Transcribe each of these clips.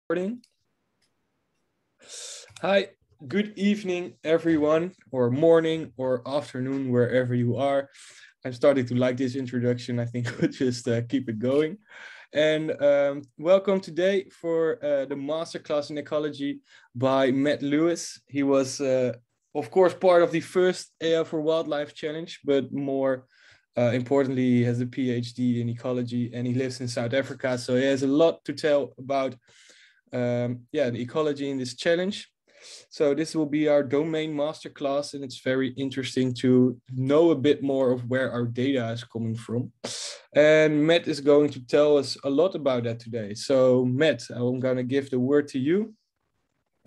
Recording. Hi, good evening, everyone, or morning or afternoon, wherever you are. I'm starting to like this introduction. I think we'll just keep it going. And welcome today for the masterclass in ecology by Matt Lewis. He was, of course, part of the first AI for Wildlife Challenge, but more importantly, he has a Ph.D. in ecology and he lives in South Africa. So he has a lot to tell about the ecology in this challenge. So this will be our domain masterclass, and it's very interesting to know a bit more of where our data is coming from. And Matt is going to tell us a lot about that today. So Matt, I'm going to give the word to you,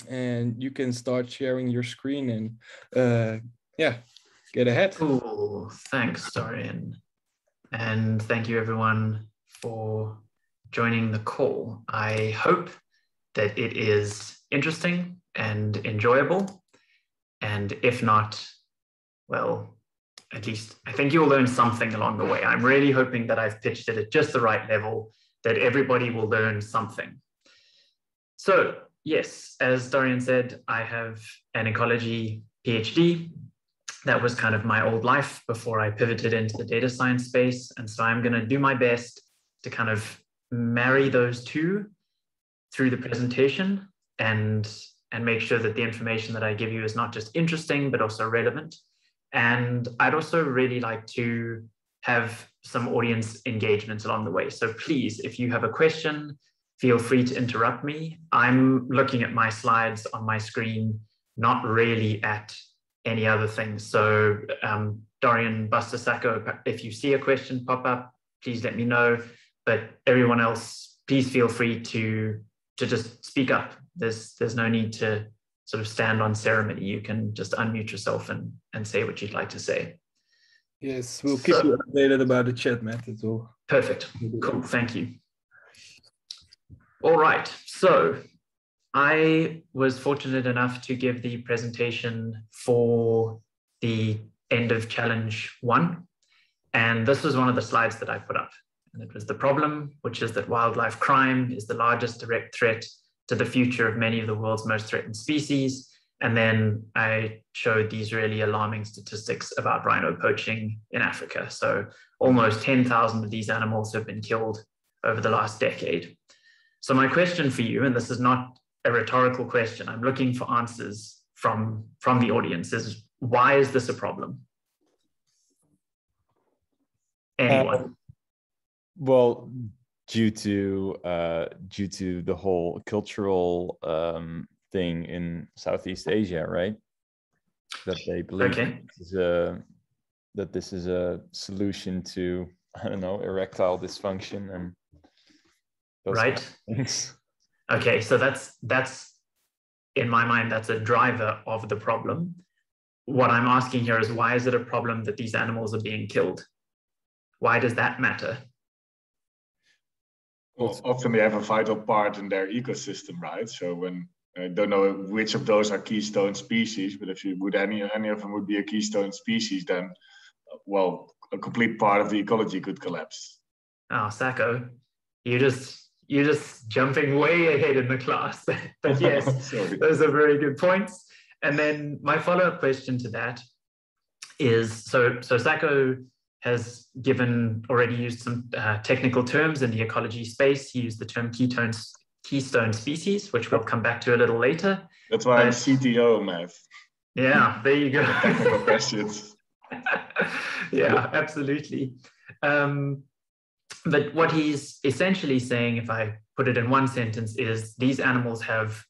and you can start sharing your screen and get ahead. Cool. Thanks, Dorian. And thank you everyone for joining the call. I hope that it is interesting and enjoyable. And if not, well, at least I think you'll learn something along the way. I'm really hoping that I've pitched it at just the right level, that everybody will learn something. So yes, as Dorian said, I have an ecology PhD. That was kind of my old life before I pivoted into the data science space. And so I'm going to do my best to kind of marry those two through the presentation and make sure that the information that I give you is not just interesting, but also relevant. And I'd also really like to have some audience engagement along the way. So please, if you have a question, feel free to interrupt me. I'm looking at my slides on my screen, not really at any other things. So Dorian, Buster, Sacco, if you see a question pop up, please let me know. But everyone else, please feel free to just speak up. There's no need to sort of stand on ceremony. You can just unmute yourself and say what you'd like to say. Yes, we'll keep you updated about the chat, Matt. That's all. Perfect. Cool. Thank you. All right. So I was fortunate enough to give the presentation for the end of challenge 1. And this was one of the slides that I put up. And it was the problem, which is that wildlife crime is the largest direct threat to the future of many of the world's most threatened species. And then I showed these really alarming statistics about rhino poaching in Africa. So almost 10,000 of these animals have been killed over the last decade. So my question for you, and this is not a rhetorical question, I'm looking for answers from the audience, is why is this a problem? Anyone? Well, due to the whole cultural thing in Southeast Asia, right? That they believe that this is a solution to, I don't know, erectile dysfunction and those right kind of things. Okay, so that's in my mind, that's a driver of the problem. What I'm asking here is, why is it a problem that these animals are being killed? Why does that matter? Well, often they have a vital part in their ecosystem, right? So when I don't know which of those are keystone species, but if you would any of them would be a keystone species, then well, a complete part of the ecology could collapse. Oh, Sacco, you're just jumping way ahead in the class. But yes, those are very good points. And then my follow-up question to that is, so Sacco has already used some technical terms in the ecology space. He used the term keystone species, which we'll come back to a little later. That's why I'm CTO, Matt. Yeah, there you go. Technical questions. Yeah, absolutely. But what he's essentially saying, if I put it in one sentence, is these animals have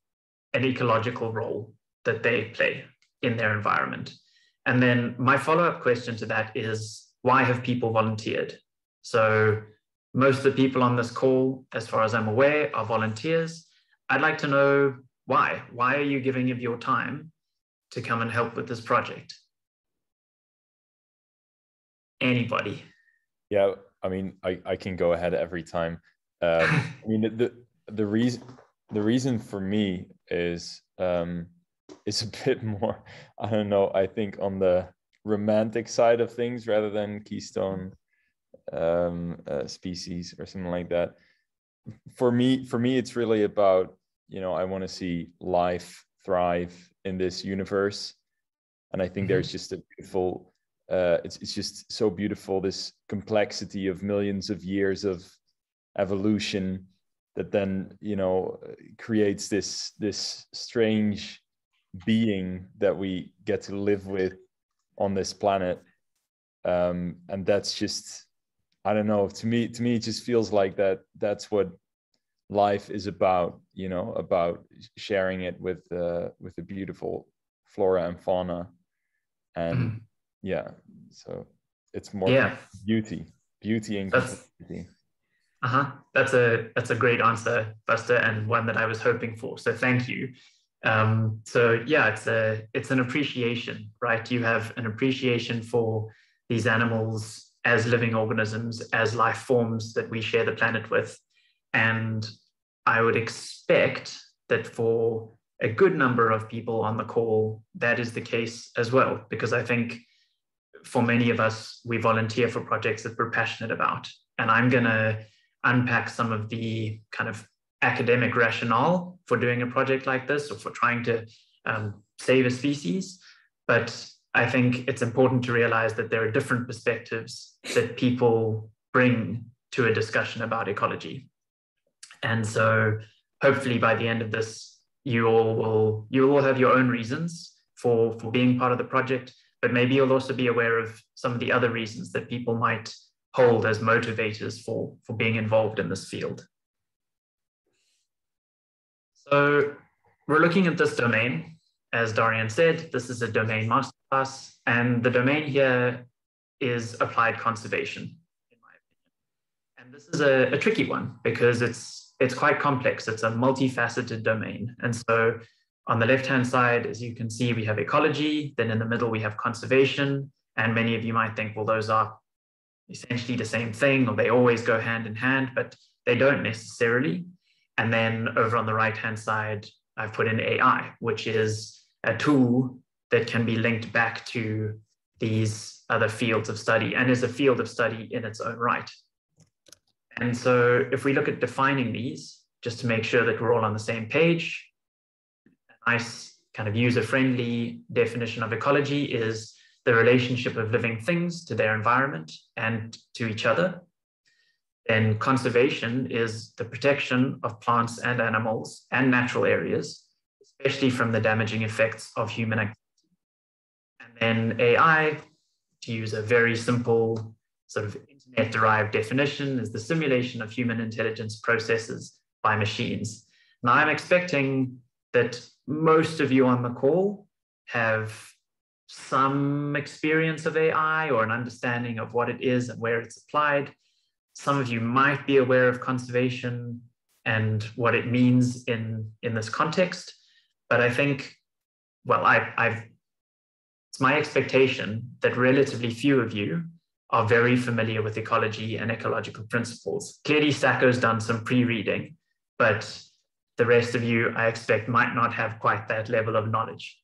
an ecological role that they play in their environment. And then my follow-up question to that is, why have people volunteered? So most of the people on this call, as far as I'm aware, are volunteers. I'd like to know why. Why are you giving of your time to come and help with this project? Anybody? Yeah, I mean, I can go ahead every time. I mean, the reason for me is it's a bit more, I don't know, I think on the romantic side of things rather than keystone species or something like that. For me, it's really about I want to see life thrive in this universe. And I think there's just a beautiful, it's just so beautiful, this complexity of millions of years of evolution that then, creates this strange being that we get to live with on this planet. And that's just, I don't know, to me it just feels like that's what life is about, about sharing it with the beautiful flora and fauna. And so it's more beauty and complexity. That's a great answer, Buster, and one that I was hoping for. So thank you. So yeah, it's an appreciation, right? You have an appreciation for these animals as living organisms, as life forms that we share the planet with. And I would expect that for a good number of people on the call, that is the case as well, because I think for many of us, we volunteer for projects that we're passionate about. And I'm going to unpack some of the kind of academic rationale for doing a project like this, or for trying to save a species. But I think it's important to realize that there are different perspectives that people bring to a discussion about ecology. And so hopefully by the end of this, you all have your own reasons for being part of the project, but maybe you'll also be aware of some of the other reasons that people might hold as motivators for being involved in this field. So we're looking at this domain. As Dorian said, this is a domain masterclass, and the domain here is applied conservation, in my opinion. And this is a tricky one because it's quite complex. It's a multifaceted domain. And so on the left-hand side, as you can see, we have ecology. Then in the middle, we have conservation. And many of you might think, well, those are essentially the same thing, or they always go hand in hand, but they don't necessarily. And then over on the right-hand side, I've put in AI, which is a tool that can be linked back to these other fields of study and is a field of study in its own right. And so if we look at defining these, just to make sure that we're all on the same page, a nice kind of user-friendly definition of ecology is the relationship of living things to their environment and to each other. Then conservation is the protection of plants and animals and natural areas, especially from the damaging effects of human activity. And then AI, to use a very simple sort of internet-derived definition, is the simulation of human intelligence processes by machines. Now, I'm expecting that most of you on the call have some experience of AI or an understanding of what it is and where it's applied. Some of you might be aware of conservation and what it means in this context. But I think, well, it's my expectation that relatively few of you are very familiar with ecology and ecological principles. Clearly, Sacco's done some pre-reading, but the rest of you, I expect, might not have quite that level of knowledge.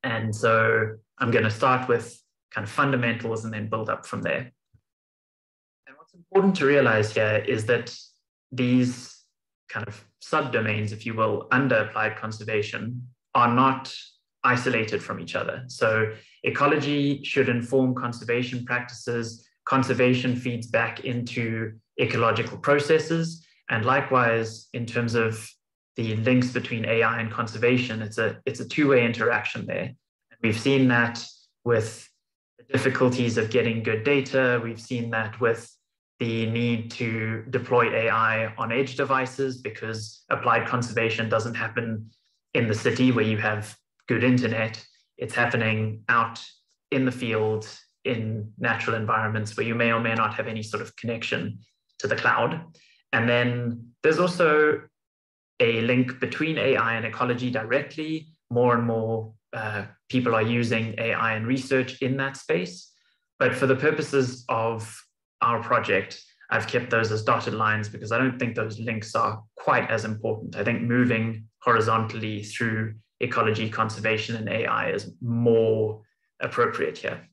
And so I'm going to start with kind of fundamentals and then build up from there. And what's important to realize here is that these kind of subdomains, if you will, under applied conservation are not isolated from each other. So ecology should inform conservation practices. Conservation feeds back into ecological processes. And likewise, in terms of the links between AI and conservation, it's a two-way interaction there. And we've seen that with the difficulties of getting good data. We've seen that with the need to deploy AI on edge devices because applied conservation doesn't happen in the city where you have good internet. It's happening out in the field, in natural environments where you may or may not have any sort of connection to the cloud. And then there's also a link between AI and ecology directly. More and more people are using AI in research in that space. But for the purposes of our project, I've kept those as dotted lines because I don't think those links are quite as important. I think moving horizontally through ecology, conservation, and AI is more appropriate here.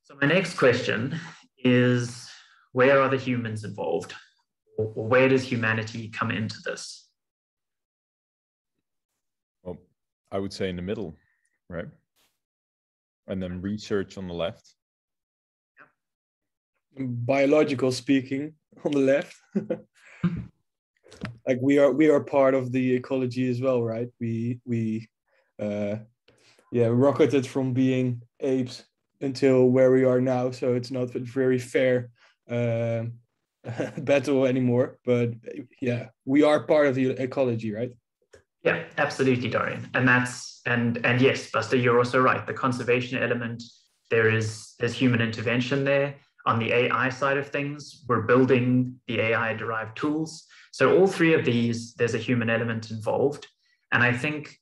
So my next question is, where are the humans involved? or where does humanity come into this? Well, I would say in the middle, right? And then research on the left. Biological speaking, on the left. Like we are part of the ecology as well, right? We rocketed from being apes until where we are now, so it's not a very fair battle anymore. But yeah, we are part of the ecology, right? Yeah, absolutely, Dorian. And yes, Buster, you're also right. The conservation element, there's human intervention there. On the AI side of things, we're building the AI-derived tools. So all three of these, there's a human element involved. And I think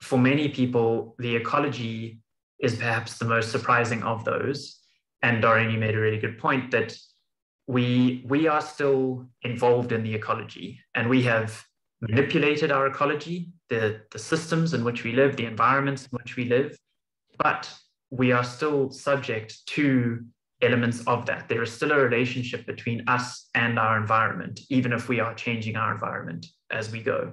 for many people, the ecology is perhaps the most surprising of those. And Dorian, you made a really good point that we are still involved in the ecology, and we have manipulated our ecology, the systems in which we live, the environments in which we live, but we are still subject to elements of that. There is still a relationship between us and our environment, even if we are changing our environment as we go.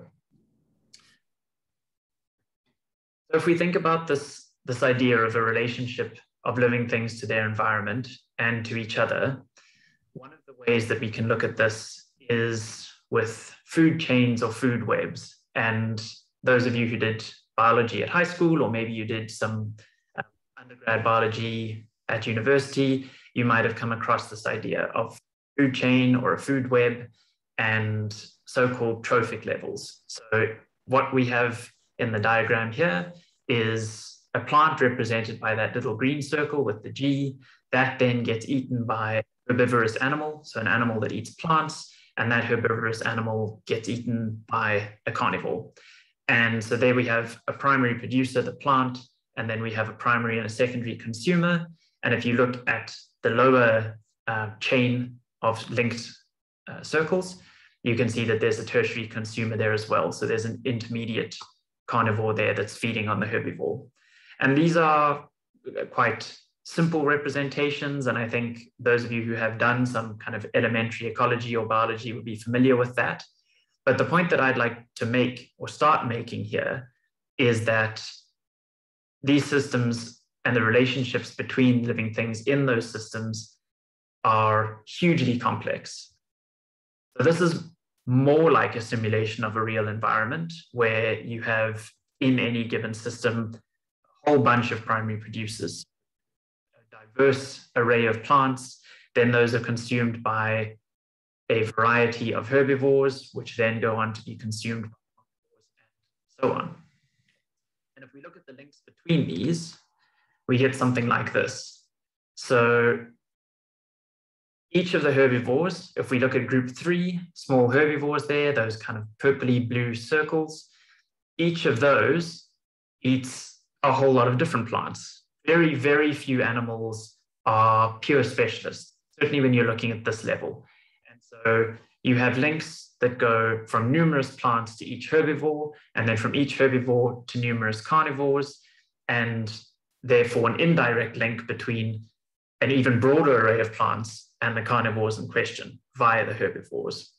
So if we think about this idea of a relationship of living things to their environment and to each other, one of the ways that we can look at this is with food chains or food webs. And those of you who did biology at high school, or maybe you did some undergrad biology at university, you might have come across this idea of food chain or a food web and so-called trophic levels. So what we have in the diagram here is a plant represented by that little green circle with the G, that then gets eaten by a herbivorous animal, so an animal that eats plants, and that herbivorous animal gets eaten by a carnivore. And so there we have a primary producer, the plant, and then we have a primary and a secondary consumer. And if you look at the lower chain of linked circles, you can see that there's a tertiary consumer there as well. So there's an intermediate carnivore there that's feeding on the herbivore. And these are quite simple representations, and I think those of you who have done some kind of elementary ecology or biology would be familiar with that. But the point that I'd like to make or start making here is that these systems and the relationships between living things in those systems are hugely complex. So this is more like a simulation of a real environment where you have in any given system a whole bunch of primary producers, a diverse array of plants, then those are consumed by a variety of herbivores, which then go on to be consumed by carnivores and so on. And if we look at the links between these, we get something like this. So each of the herbivores, if we look at group 3, small herbivores there, those kind of purpley blue circles, each of those eats a whole lot of different plants. Very, very few animals are pure specialists, certainly when you're looking at this level. And so you have links that go from numerous plants to each herbivore, and then from each herbivore to numerous carnivores, and therefore an indirect link between an even broader array of plants and the carnivores in question via the herbivores.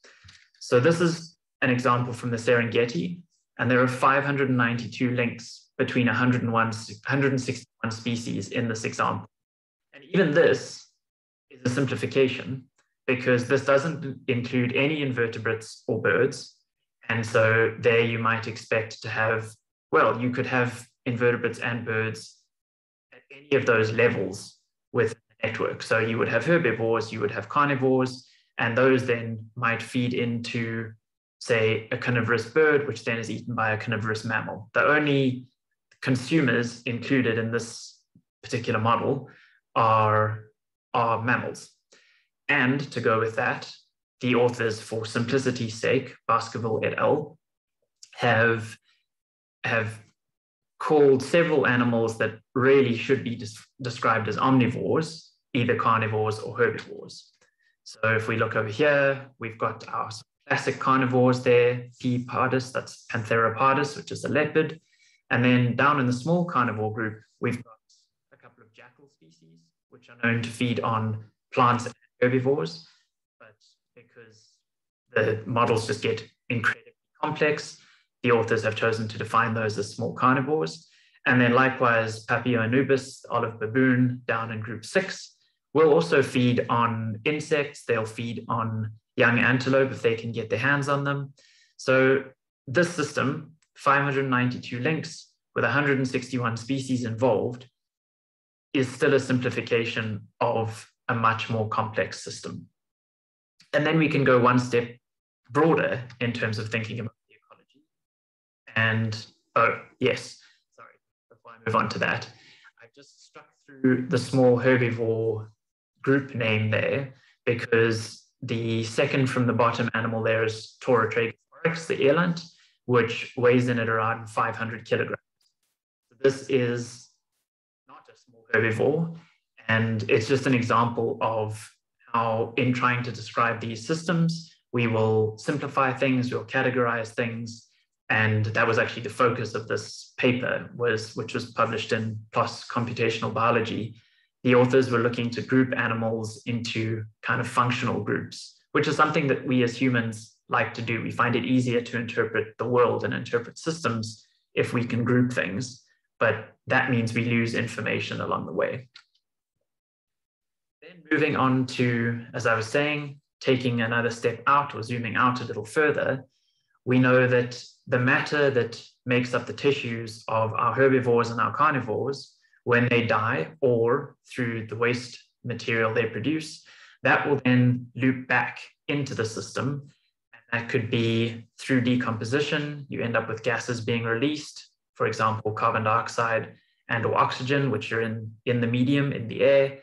So this is an example from the Serengeti, and there are 592 links between 161 species in this example. And even this is a simplification because this doesn't include any invertebrates or birds. And so there you might expect to have, well, you could have invertebrates and birds at any of those levels with a network. So you would have herbivores, you would have carnivores, and those then might feed into, say, a carnivorous bird, which then is eaten by a carnivorous mammal. The only consumers included in this particular model are mammals. And to go with that, the authors, for simplicity's sake, Baskerville et al., have called several animals that really should be described as omnivores, either carnivores or herbivores. So if we look over here, we've got our classic carnivores there, P. pardus, that's Panthera pardus, which is a leopard. And then down in the small carnivore group, we've got a couple of jackal species, which are known to feed on plants and herbivores. But because the models just get incredibly complex. The authors have chosen to define those as small carnivores. And then likewise, Papio anubis, olive baboon, down in group 6, will also feed on insects. They'll feed on young antelope if they can get their hands on them. So this system, 592 links with 161 species involved, is still a simplification of a much more complex system. And then we can go one step broader in terms of thinking about the ecology. And, oh, yes, sorry, before I move on to that, I've just struck through the small herbivore group name there because the second from the bottom animal there is Taurotragus, the eland, which weighs in at around 500 kilograms. So this is not a small herbivore, and it's just an example of how in trying to describe these systems, we will simplify things, we'll categorize things, and that was actually the focus of this paper, which was published in PLOS Computational Biology. The authors were looking to group animals into kind of functional groups, which is something that we as humans like to do. We find it easier to interpret the world and interpret systems if we can group things, but that means we lose information along the way. Then moving on to, as I was saying, taking another step out or zooming out a little further, we know that the matter that makes up the tissues of our herbivores and our carnivores, when they die or through the waste material they produce, that will then loop back into the system. And that could be through decomposition. You end up with gases being released, for example, carbon dioxide and or oxygen, which are in the medium, in the air.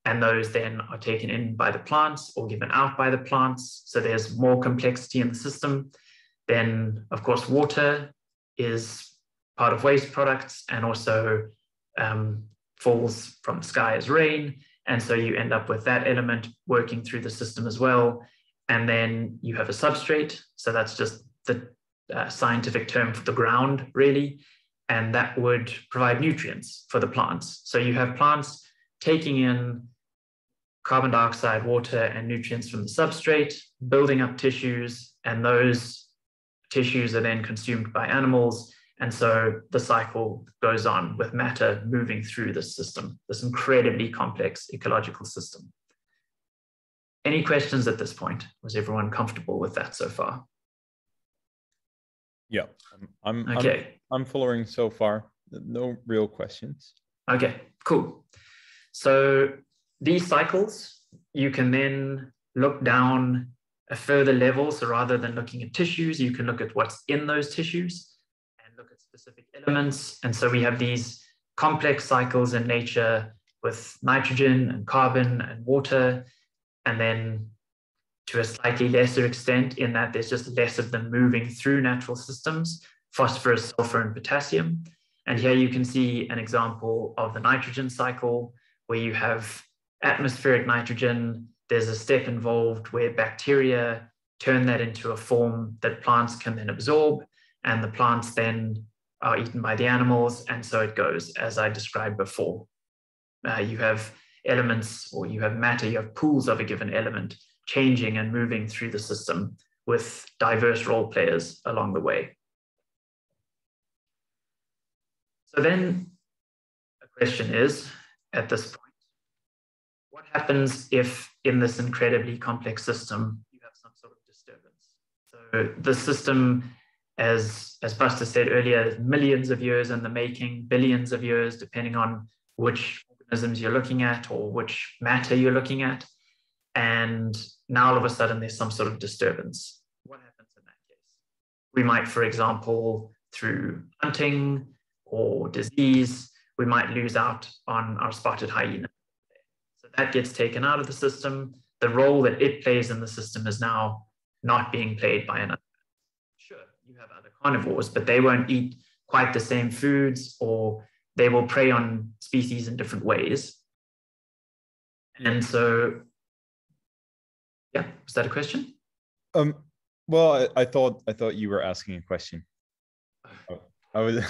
And those then are taken in by the plants or given out by the plants. So there's more complexity in the system. Then, of course, water is part of waste products and also falls from the sky as rain. And so you end up with that element working through the system as well. And then you have a substrate. So that's just the scientific term for the ground, really. And that would provide nutrients for the plants. So you have plants taking in carbon dioxide, water, and nutrients from the substrate, building up tissues, and those tissues are then consumed by animals. And so the cycle goes on with matter moving through this system, this incredibly complex ecological system. Any questions at this point? Was everyone comfortable with that so far? Yeah, Okay. I'm following so far. No real questions. Okay, cool. So these cycles, you can then look down a further level. So rather than looking at tissues, you can look at what's in those tissues and look at specific elements. And so we have these complex cycles in nature with nitrogen and carbon and water, and then to a slightly lesser extent in that there's just less of them moving through natural systems, phosphorus, sulfur, and potassium. And here you can see an example of the nitrogen cycle where you have atmospheric nitrogen. There's a step involved where bacteria turn that into a form that plants can then absorb, and the plants then are eaten by the animals. And so it goes, as I described before. You have elements, or you have matter, you have pools of a given element changing and moving through the system with diverse role players along the way. So then the question is, at this point, what happens if in this incredibly complex system, you have some sort of disturbance? So the system, as Buster said earlier, is millions of years in the making, billions of years, depending on which organisms you're looking at or which matter you're looking at. And now all of a sudden there's some sort of disturbance. What happens in that case? We might, for example, through hunting or disease, we might lose out on our spotted hyena. So that gets taken out of the system. The role that it plays in the system is now not being played by another. Sure, you have other carnivores, but they won't eat quite the same foods, or they will prey on species in different ways. And so, yeah, was that a question? Well, I thought you were asking a question. I was.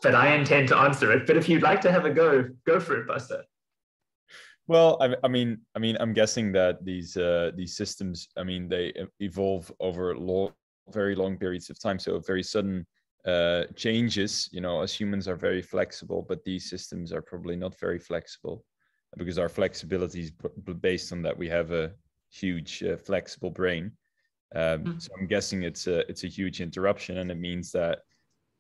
But I intend to answer it. But if you'd like to have a go for it, Buster. Well, I'm guessing that these systems, they evolve over very long periods of time. So very sudden changes, as humans are very flexible, but these systems are probably not very flexible, because our flexibility is based on that we have a huge flexible brain. So I'm guessing it's a huge interruption, and it means that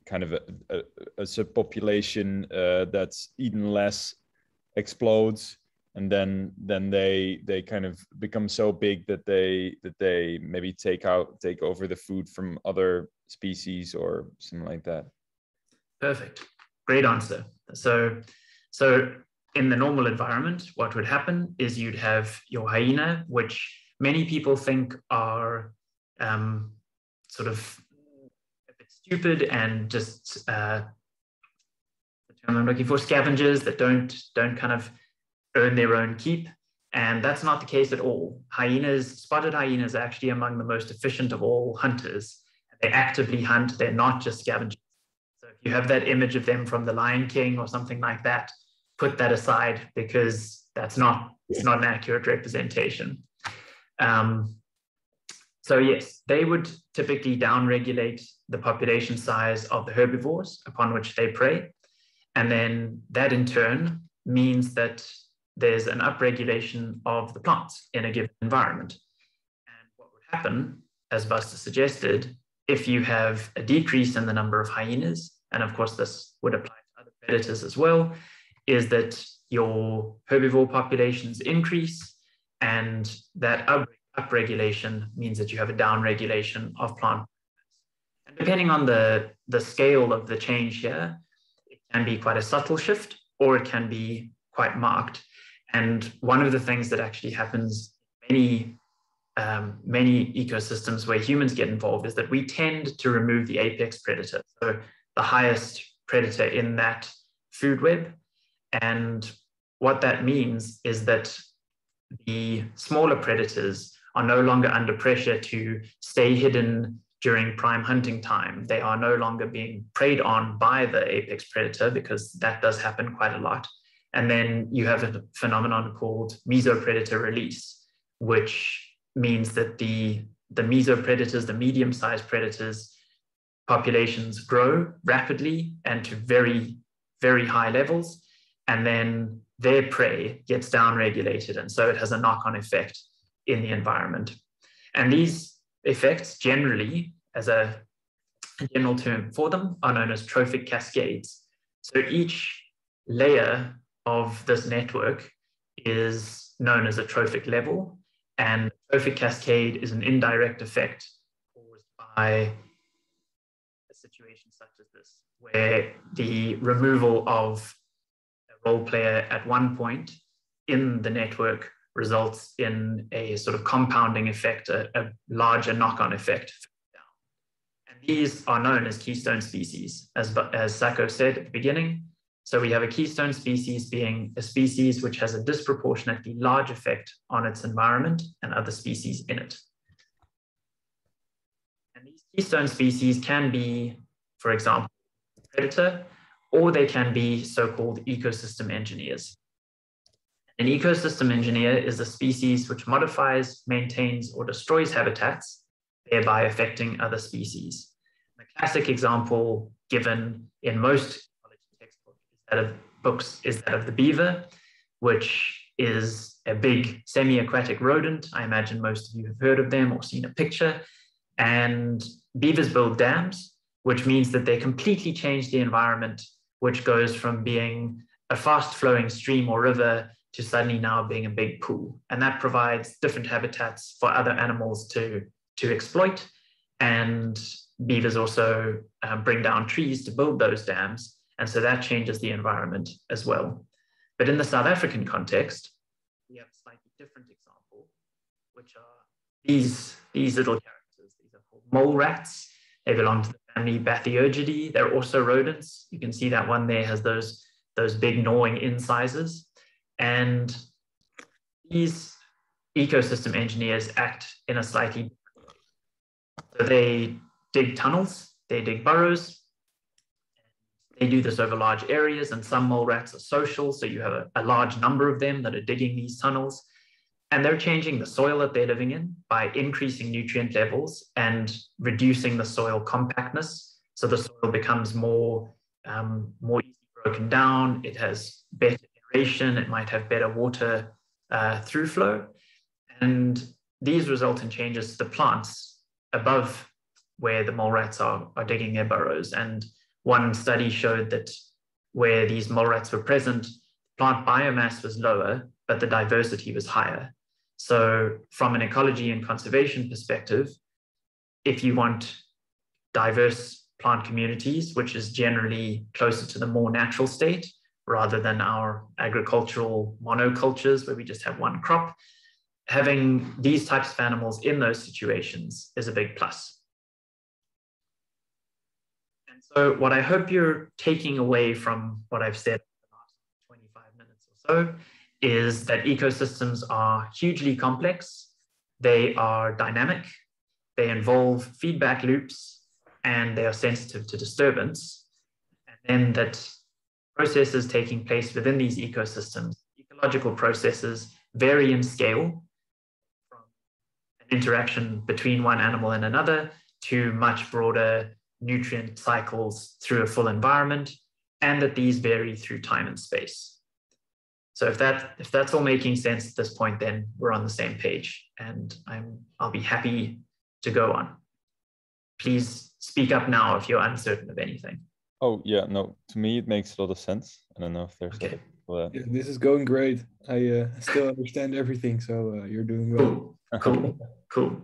kind of a subpopulation that's eaten less explodes, and then they kind of become so big that they maybe take over the food from other species or something like that. Perfect. Great answer. So in the normal environment, what would happen is you'd have your hyena, which many people think are sort of a bit stupid and just the term I'm looking for, scavengers that don't kind of earn their own keep. And that's not the case at all. Spotted hyenas are actually among the most efficient of all hunters. They actively hunt, they're not just scavengers. So if you have that image of them from The Lion King or something like that, put that aside, because it's not an accurate representation. So yes, they would typically downregulate the population size of the herbivores upon which they prey. And then that in turn means that there's an upregulation of the plants in a given environment. And what would happen, as Buster suggested, if you have a decrease in the number of hyenas, and of course this would apply to other predators as well, is that your herbivore populations increase, and that upregulation means that you have a downregulation of plant. And depending on the scale of the change here, it can be quite a subtle shift, or it can be quite marked. And one of the things that actually happens in many ecosystems where humans get involved is that we tend to remove the apex predator, so the highest predator in that food web. And what that means is that the smaller predators are no longer under pressure to stay hidden during prime hunting time. They are no longer being preyed on by the apex predator, because that does happen quite a lot. And then you have a phenomenon called mesopredator release, which means that the mesopredators, the medium-sized predators, populations grow rapidly and to very, very high levels. And then their prey gets downregulated. And so it has a knock-on effect in the environment. And these effects generally, as a general term for them, are known as trophic cascades. So each layer of this network is known as a trophic level, and trophic cascade is an indirect effect caused by a situation such as this, where the removal of a role player at one point in the network results in a sort of compounding effect, a larger knock-on effect. And these are known as keystone species, as Sacco said at the beginning. So we have a keystone species being a species which has a disproportionately large effect on its environment and other species in it. And these keystone species can be, for example, a predator, or they can be so-called ecosystem engineers. An ecosystem engineer is a species which modifies, maintains, or destroys habitats, thereby affecting other species. The classic example given in most books is that of the beaver, which is a big semi-aquatic rodent. I imagine most of you have heard of them or seen a picture. And beavers build dams, which means that they completely change the environment, which goes from being a fast-flowing stream or river to suddenly now being a big pool. And that provides different habitats for other animals to exploit. And beavers also bring down trees to build those dams. And so that changes the environment as well. But in the South African context, we have a slightly different example, which are these little characters. These are called mole rats. They belong to the family Bathyergidae. They're also rodents. You can see that one there has those big gnawing incisors. And these ecosystem engineers act in a slightly different way. So they dig tunnels, they dig burrows, They do this over large areas, and some mole rats are social, so you have a large number of them that are digging these tunnels. And they're changing the soil that they're living in by increasing nutrient levels and reducing the soil compactness. So the soil becomes more easily broken down. It has better aeration. It might have better water through flow. And these result in changes to the plants above where the mole rats are digging their burrows. And one study showed that where these mole rats were present, plant biomass was lower, but the diversity was higher. So from an ecology and conservation perspective, if you want diverse plant communities, which is generally closer to the more natural state, rather than our agricultural monocultures where we just have one crop, having these types of animals in those situations is a big plus. And so what I hope you're taking away from what I've said in the last 25 minutes or so is that ecosystems are hugely complex, they are dynamic, they involve feedback loops, and they are sensitive to disturbance. And then that processes taking place within these ecosystems, ecological processes, vary in scale from an interaction between one animal and another to much broader nutrient cycles through a full environment, and that these vary through time and space. So if that's all making sense at this point, then we're on the same page, and I'll be happy to go on. Please speak up now if you're uncertain of anything. Oh yeah, no, to me it makes a lot of sense. I don't know if there's okay. Yeah, this is going great. I still understand everything, so you're doing well. Cool.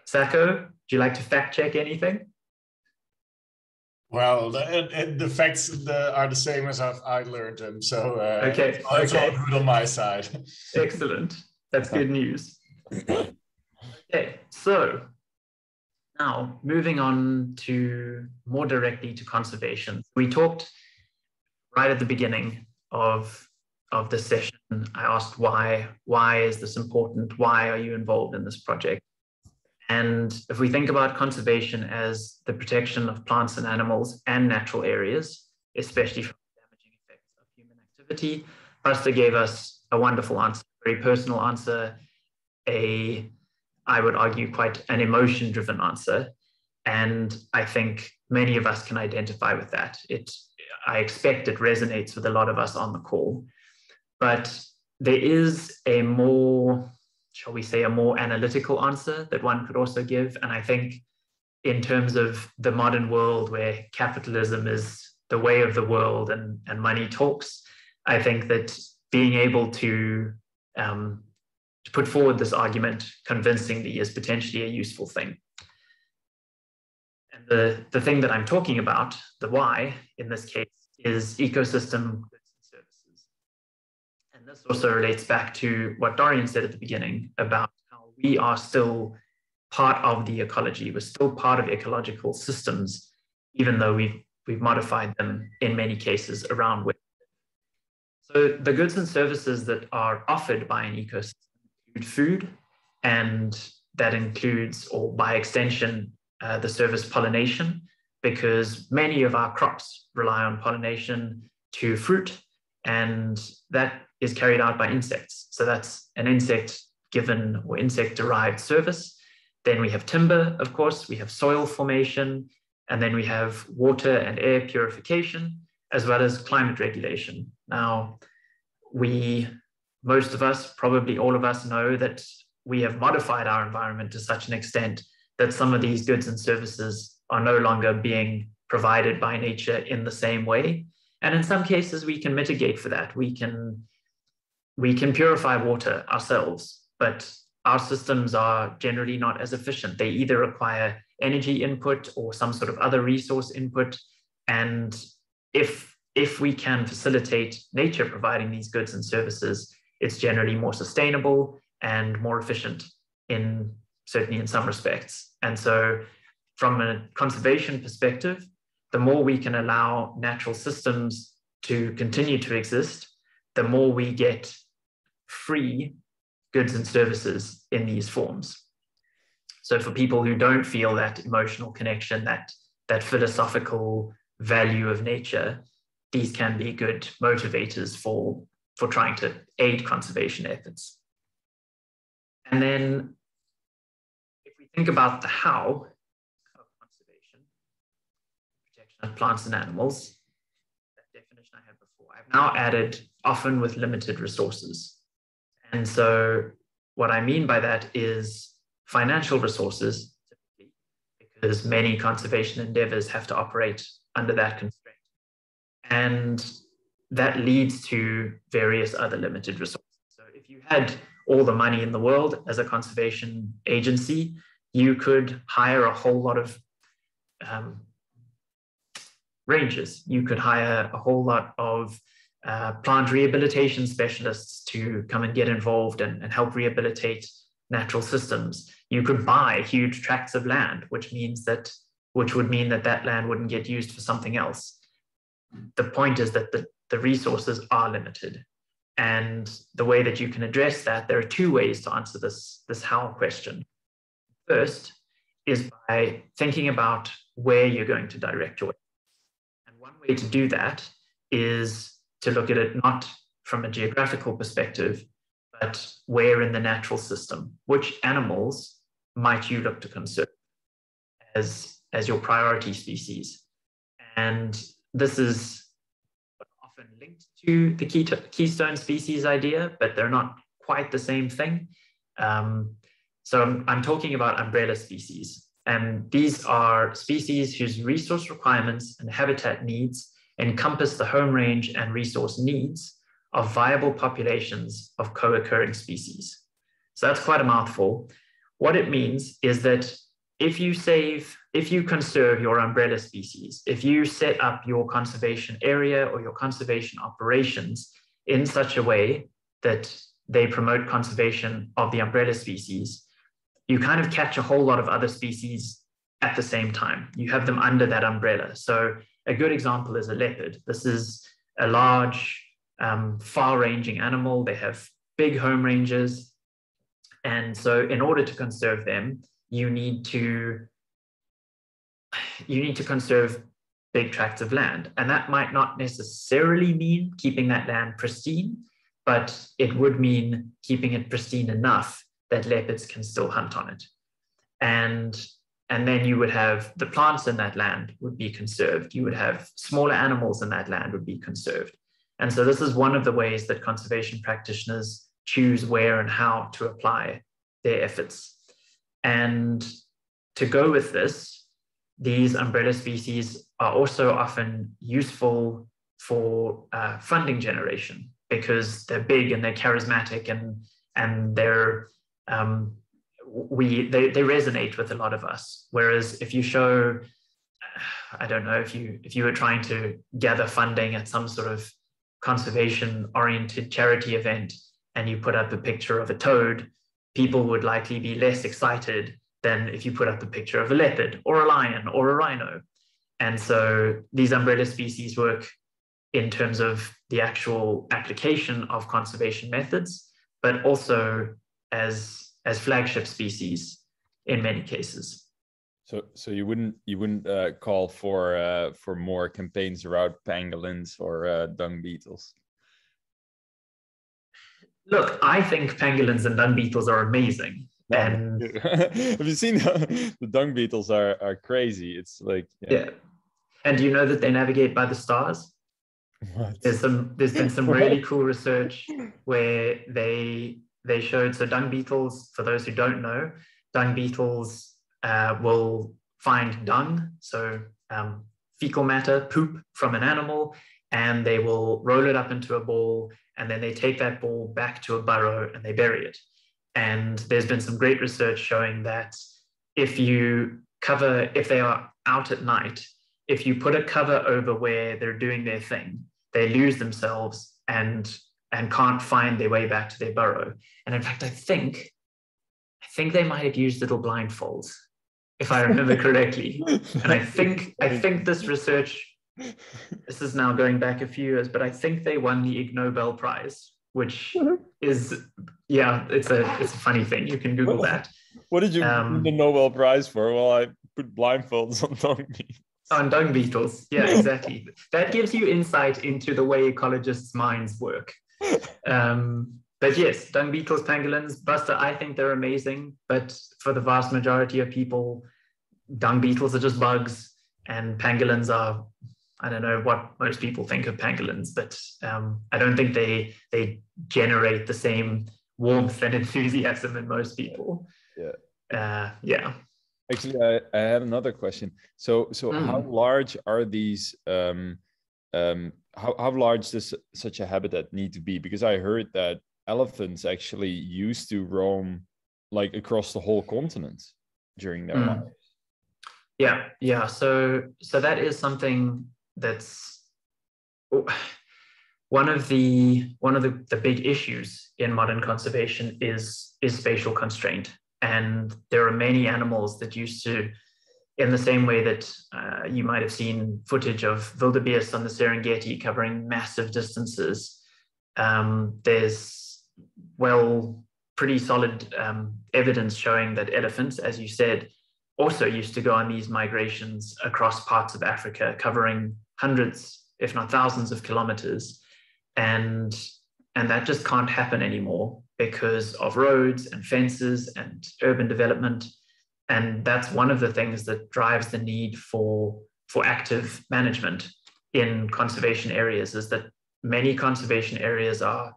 Sacco, do you like to fact check anything? Well, the facts are the same as I learned them, so okay. It's all good on my side. Excellent. That's good news. Okay, so now moving on to more directly to conservation. We talked right at the beginning of this session. I asked why is this important? Why are you involved in this project? And if we think about conservation as the protection of plants and animals and natural areas, especially from the damaging effects of human activity, Buster gave us a wonderful answer, a very personal answer, I would argue, quite an emotion-driven answer. And I think many of us can identify with that. I expect it resonates with a lot of us on the call. But there is a more, shall we say, a more analytical answer that one could also give. And I think in terms of the modern world where capitalism is the way of the world and money talks, I think that being able to put forward this argument convincingly is potentially a useful thing. And the thing that I'm talking about, the why in this case, is ecosystem goods and services. And this also relates back to what Dorian said at the beginning about how we are still part of the ecology. We're still part of ecological systems, even though we've modified them in many cases around where. So the goods and services that are offered by an ecosystem include food, and that includes, or by extension, the service pollination, because many of our crops rely on pollination to fruit, and that is carried out by insects. So that's an insect-given or insect-derived service. Then we have timber, of course, we have soil formation, and then we have water and air purification, as well as climate regulation. Now, most of us, probably all of us, know that we have modified our environment to such an extent that some of these goods and services are no longer being provided by nature in the same way. And in some cases, we can mitigate for that. We can purify water ourselves, but our systems are generally not as efficient. They either require energy input or some sort of other resource input. And if we can facilitate nature providing these goods and services, it's generally more sustainable and more efficient, certainly in some respects. And so from a conservation perspective, the more we can allow natural systems to continue to exist, the more we get free goods and services in these forms. So for people who don't feel that emotional connection, that philosophical value of nature, these can be good motivators for trying to aid conservation efforts. And then if we think about the how of conservation, protection of plants and animals, that definition I had before, I've now added often with limited resources. And so what I mean by that is financial resources, typically, because many conservation endeavors have to operate under that constraint. And that leads to various other limited resources. So if you had all the money in the world as a conservation agency, you could hire a whole lot of rangers. You could hire a whole lot of plant rehabilitation specialists to come and get involved and help rehabilitate natural systems. You could buy huge tracts of land, which would mean that land wouldn't get used for something else. The point is that the resources are limited. And the way that you can address that, there are two ways to answer this how question. First is by thinking about where you're going to direct your effort. And one way to do that is to look at it not from a geographical perspective, but where in the natural system, which animals might you look to conserve as your priority species. And this is often linked to the keystone species idea, but they're not quite the same thing. So I'm talking about umbrella species. And these are species whose resource requirements and habitat needs encompass the home range and resource needs of viable populations of co-occurring species. So that's quite a mouthful. What it means is that if you conserve your umbrella species, if you set up your conservation area or your conservation operations in such a way that they promote conservation of the umbrella species, you kind of catch a whole lot of other species at the same time. You have them under that umbrella. So a good example is a leopard. This is a large, far-ranging animal. They have big home ranges. And so in order to conserve them, you need to conserve big tracts of land. And that might not necessarily mean keeping that land pristine, but it would mean keeping it pristine enough that leopards can still hunt on it. And then you would have the plants in that land would be conserved. You would have smaller animals in that land would be conserved. And so this is one of the ways that conservation practitioners choose where and how to apply their efforts. And to go with this, these umbrella species are also often useful for funding generation because they're big and they're charismatic and they're they resonate with a lot of us. Whereas if you show, I don't know, if you were trying to gather funding at some sort of conservation-oriented charity event and you put up a picture of a toad, people would likely be less excited than if you put up a picture of a leopard or a lion or a rhino. And so these umbrella species work in terms of the actual application of conservation methods, but also as flagship species in many cases. So you wouldn't call for more campaigns around pangolins or dung beetles? Look, I think pangolins and dung beetles are amazing. And have you seen the dung beetles are crazy? It's like yeah. And do you know that they navigate by the stars? What? There's been some really cool research where they showed, so dung beetles, for those who don't know, dung beetles will find dung, so fecal matter, poop from an animal, and they will roll it up into a ball, and then they take that ball back to a burrow and they bury it. And there's been some great research showing that if they are out at night, if you put a cover over where they're doing their thing, they lose themselves and can't find their way back to their burrow. And in fact, I think they might have used little blindfolds, if I remember correctly. And I think this research, this is now going back a few years, but I think they won the Ig Nobel Prize, which is, yeah, it's a funny thing. You can Google that. What did you win the Nobel Prize for? Well, I put blindfolds on donkey. On dung beetles. Yeah, exactly. That gives you insight into the way ecologists' minds work. But yes, dung beetles, pangolins, Buster, I think they're amazing. But for the vast majority of people, dung beetles are just bugs, and pangolins are, I don't know what most people think of pangolins, but I don't think they generate the same warmth and enthusiasm in most people. Yeah. Actually, I have another question. So how large are these? How large does such a habitat need to be? Because I heard that elephants actually used to roam like across the whole continent during their lives. Yeah. So that is something that's one of the big issues in modern conservation is spatial constraint. And there are many animals that used to, in the same way that you might have seen footage of wildebeest on the Serengeti covering massive distances, there's pretty solid evidence showing that elephants, as you said, also used to go on these migrations across parts of Africa, covering hundreds, if not thousands of kilometers. And that just can't happen anymore because of roads and fences and urban development. And that's one of the things that drives the need for active management in conservation areas, is that many conservation areas are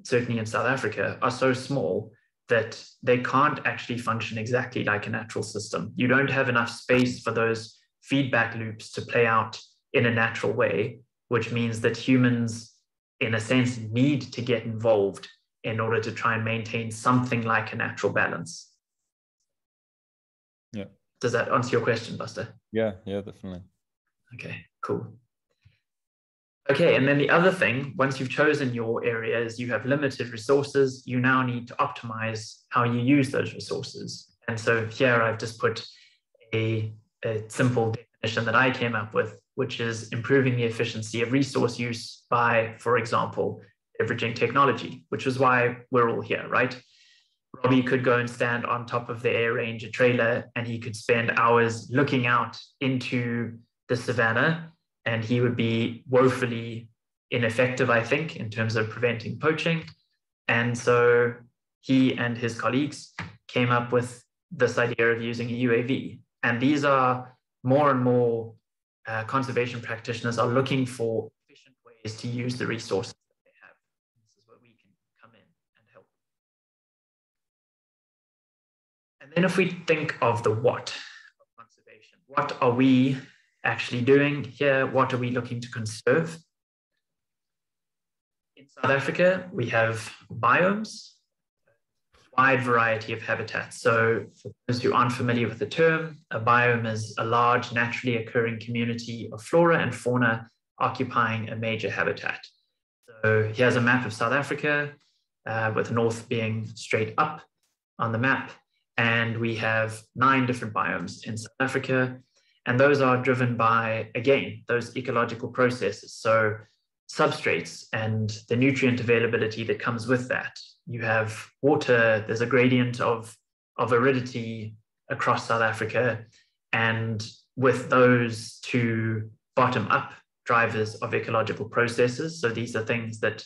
certainly in South Africa, are so small that they can't actually function exactly like a natural system. You don't have enough space for those feedback loops to play out in a natural way, which means that humans, in a sense, need to get involved in order to try and maintain something like a natural balance. Yeah. Does that answer your question, Buster? Yeah, definitely. Okay, cool. Okay, and then the other thing, once you've chosen your areas, you have limited resources, you now need to optimize how you use those resources. And so here I've just put a simple definition that I came up with, which is improving the efficiency of resource use by, for example, leveraging technology, which is why we're all here, right? Robbie could go and stand on top of the Air Ranger trailer and he could spend hours looking out into the savannah, and he would be woefully ineffective, I think, in terms of preventing poaching. And so he and his colleagues came up with this idea of using a UAV. And these are more and more conservation practitioners are looking for efficient ways to use the resources that they have. This is where we can come in and help. And then if we think of the what of conservation, what are we actually doing here? What are we looking to conserve? In South Africa, we have biomes, a wide variety of habitats. So for those who aren't familiar with the term, a biome is a large naturally occurring community of flora and fauna occupying a major habitat. So here's a map of South Africa, with the north being straight up on the map. And we have 9 different biomes in South Africa. And those are driven by, again, those ecological processes. So substrates and the nutrient availability that comes with that. You have water, there's a gradient of aridity across South Africa. And with those 2 bottom-up drivers of ecological processes, so these are things that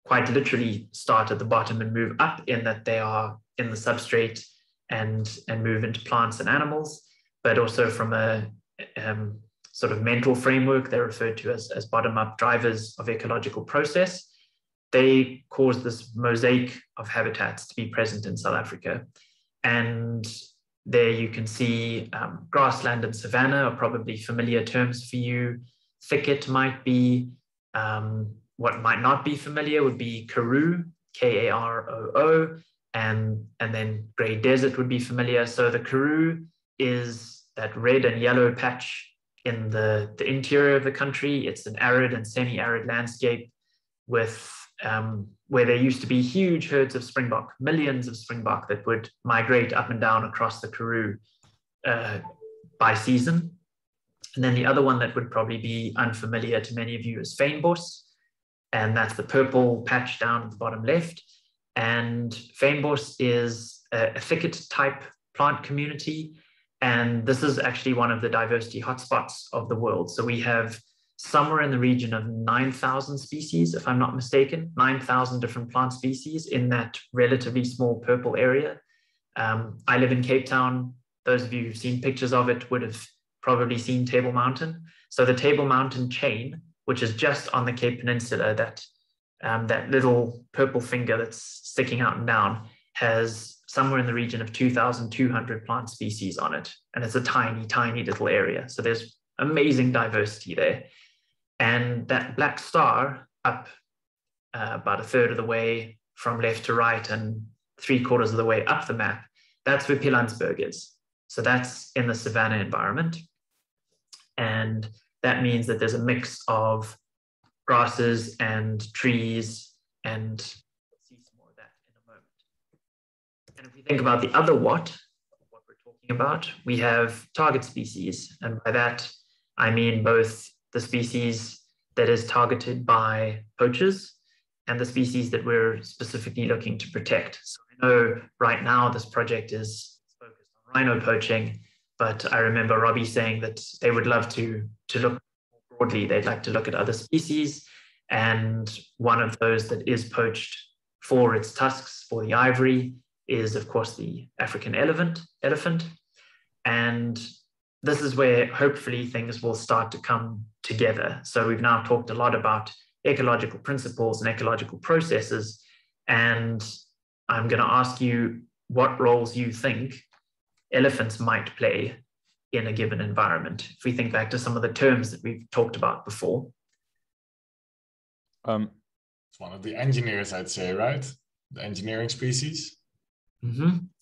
quite literally start at the bottom and move up, in that they are in the substrate and move into plants and animals, but also from a sort of mental framework, they're referred to as bottom-up drivers of ecological process. They cause this mosaic of habitats to be present in South Africa. And there you can see grassland and savanna are probably familiar terms for you. Thicket might be, what might not be familiar would be Karoo, Karoo, and then grey desert would be familiar. So the Karoo is that red and yellow patch in the interior of the country. It's an arid and semi-arid landscape with where there used to be huge herds of springbok, millions of springbok that would migrate up and down across the Karoo by season. And then the other one that would probably be unfamiliar to many of you is fynbos, and that's the purple patch down at the bottom left. And fynbos is a thicket type plant community, And this is actually one of the diversity hotspots of the world. So we have somewhere in the region of 9,000 species, if I'm not mistaken, 9,000 different plant species in that relatively small purple area. I live in Cape Town. Those of you who've seen pictures of it would have probably seen Table Mountain. So the Table Mountain chain, which is just on the Cape Peninsula, that little purple finger that's sticking out and down, has somewhere in the region of 2,200 plant species on it. And it's a tiny, tiny little area. So there's amazing diversity there. And that black star up about a third of the way from left to right and 3/4 of the way up the map, that's where Pilanesberg is. So that's in the savanna environment. And that means that there's a mix of grasses and trees, and we'll see some more of that in a moment. And if we think about the other what we're talking about, we have target species. And by that, I mean both the species that is targeted by poachers and the species that we're specifically looking to protect. So I know right now this project is focused on rhino poaching, but I remember Robbie saying that they would love to look more broadly. They'd like to look at other species. And one of those that is poached for its tusks, for the ivory, is of course the African elephant. And this is where hopefully things will start to come together. So we've now talked a lot about ecological principles and ecological processes. And I'm going to ask you what roles you think elephants might play in a given environment. If we think back to some of the terms that we've talked about before. It's one of the engineers, I'd say, right? The engineering species.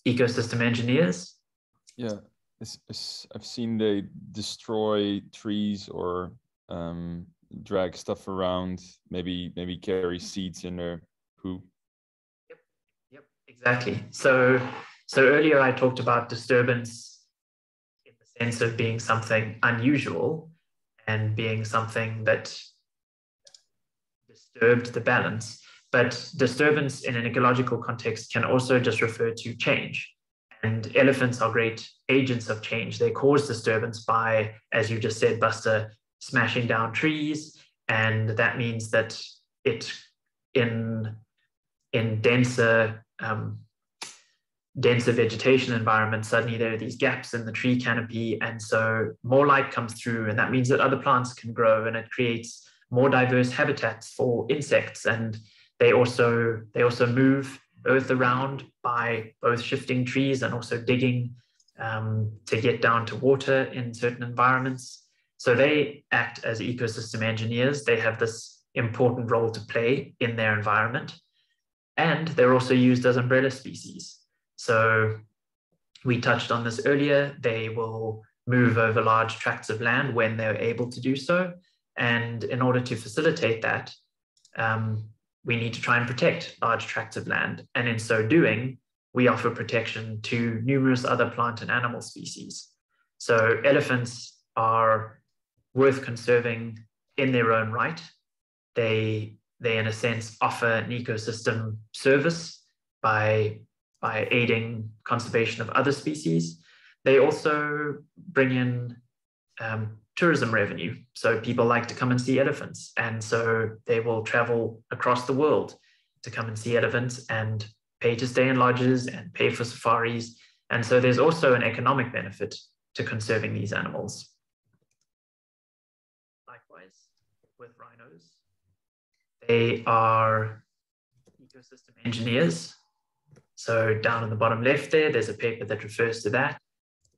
Ecosystem engineers. Yeah, I've seen they destroy trees or drag stuff around, maybe carry seeds in their poo. Yep, exactly. So earlier I talked about disturbance in the sense of being something unusual and being something that disturbed the balance. But disturbance in an ecological context can also just refer to change. And elephants are great agents of change. They cause disturbance by, as you just said, Buster, smashing down trees. And that means that in denser vegetation environments, suddenly there are these gaps in the tree canopy. And so more light comes through, and that means that other plants can grow, and it creates more diverse habitats for insects. And they also move earth around by both shifting trees and also digging to get down to water in certain environments. So they act as ecosystem engineers. They have this important role to play in their environment. And they're also used as umbrella species. So we touched on this earlier. They will move over large tracts of land when they're able to do so. And in order to facilitate that, we need to try and protect large tracts of land. And in so doing, we offer protection to numerous other plant and animal species. So elephants are worth conserving in their own right. They in a sense, offer an ecosystem service by aiding conservation of other species. They also bring in tourism revenue. So people like to come and see elephants. And so they will travel across the world to come and see elephants and pay to stay in lodges and pay for safaris. And so there's also an economic benefit to conserving these animals. Likewise, with rhinos, they are ecosystem engineers. So down in the bottom left there's a paper that refers to that.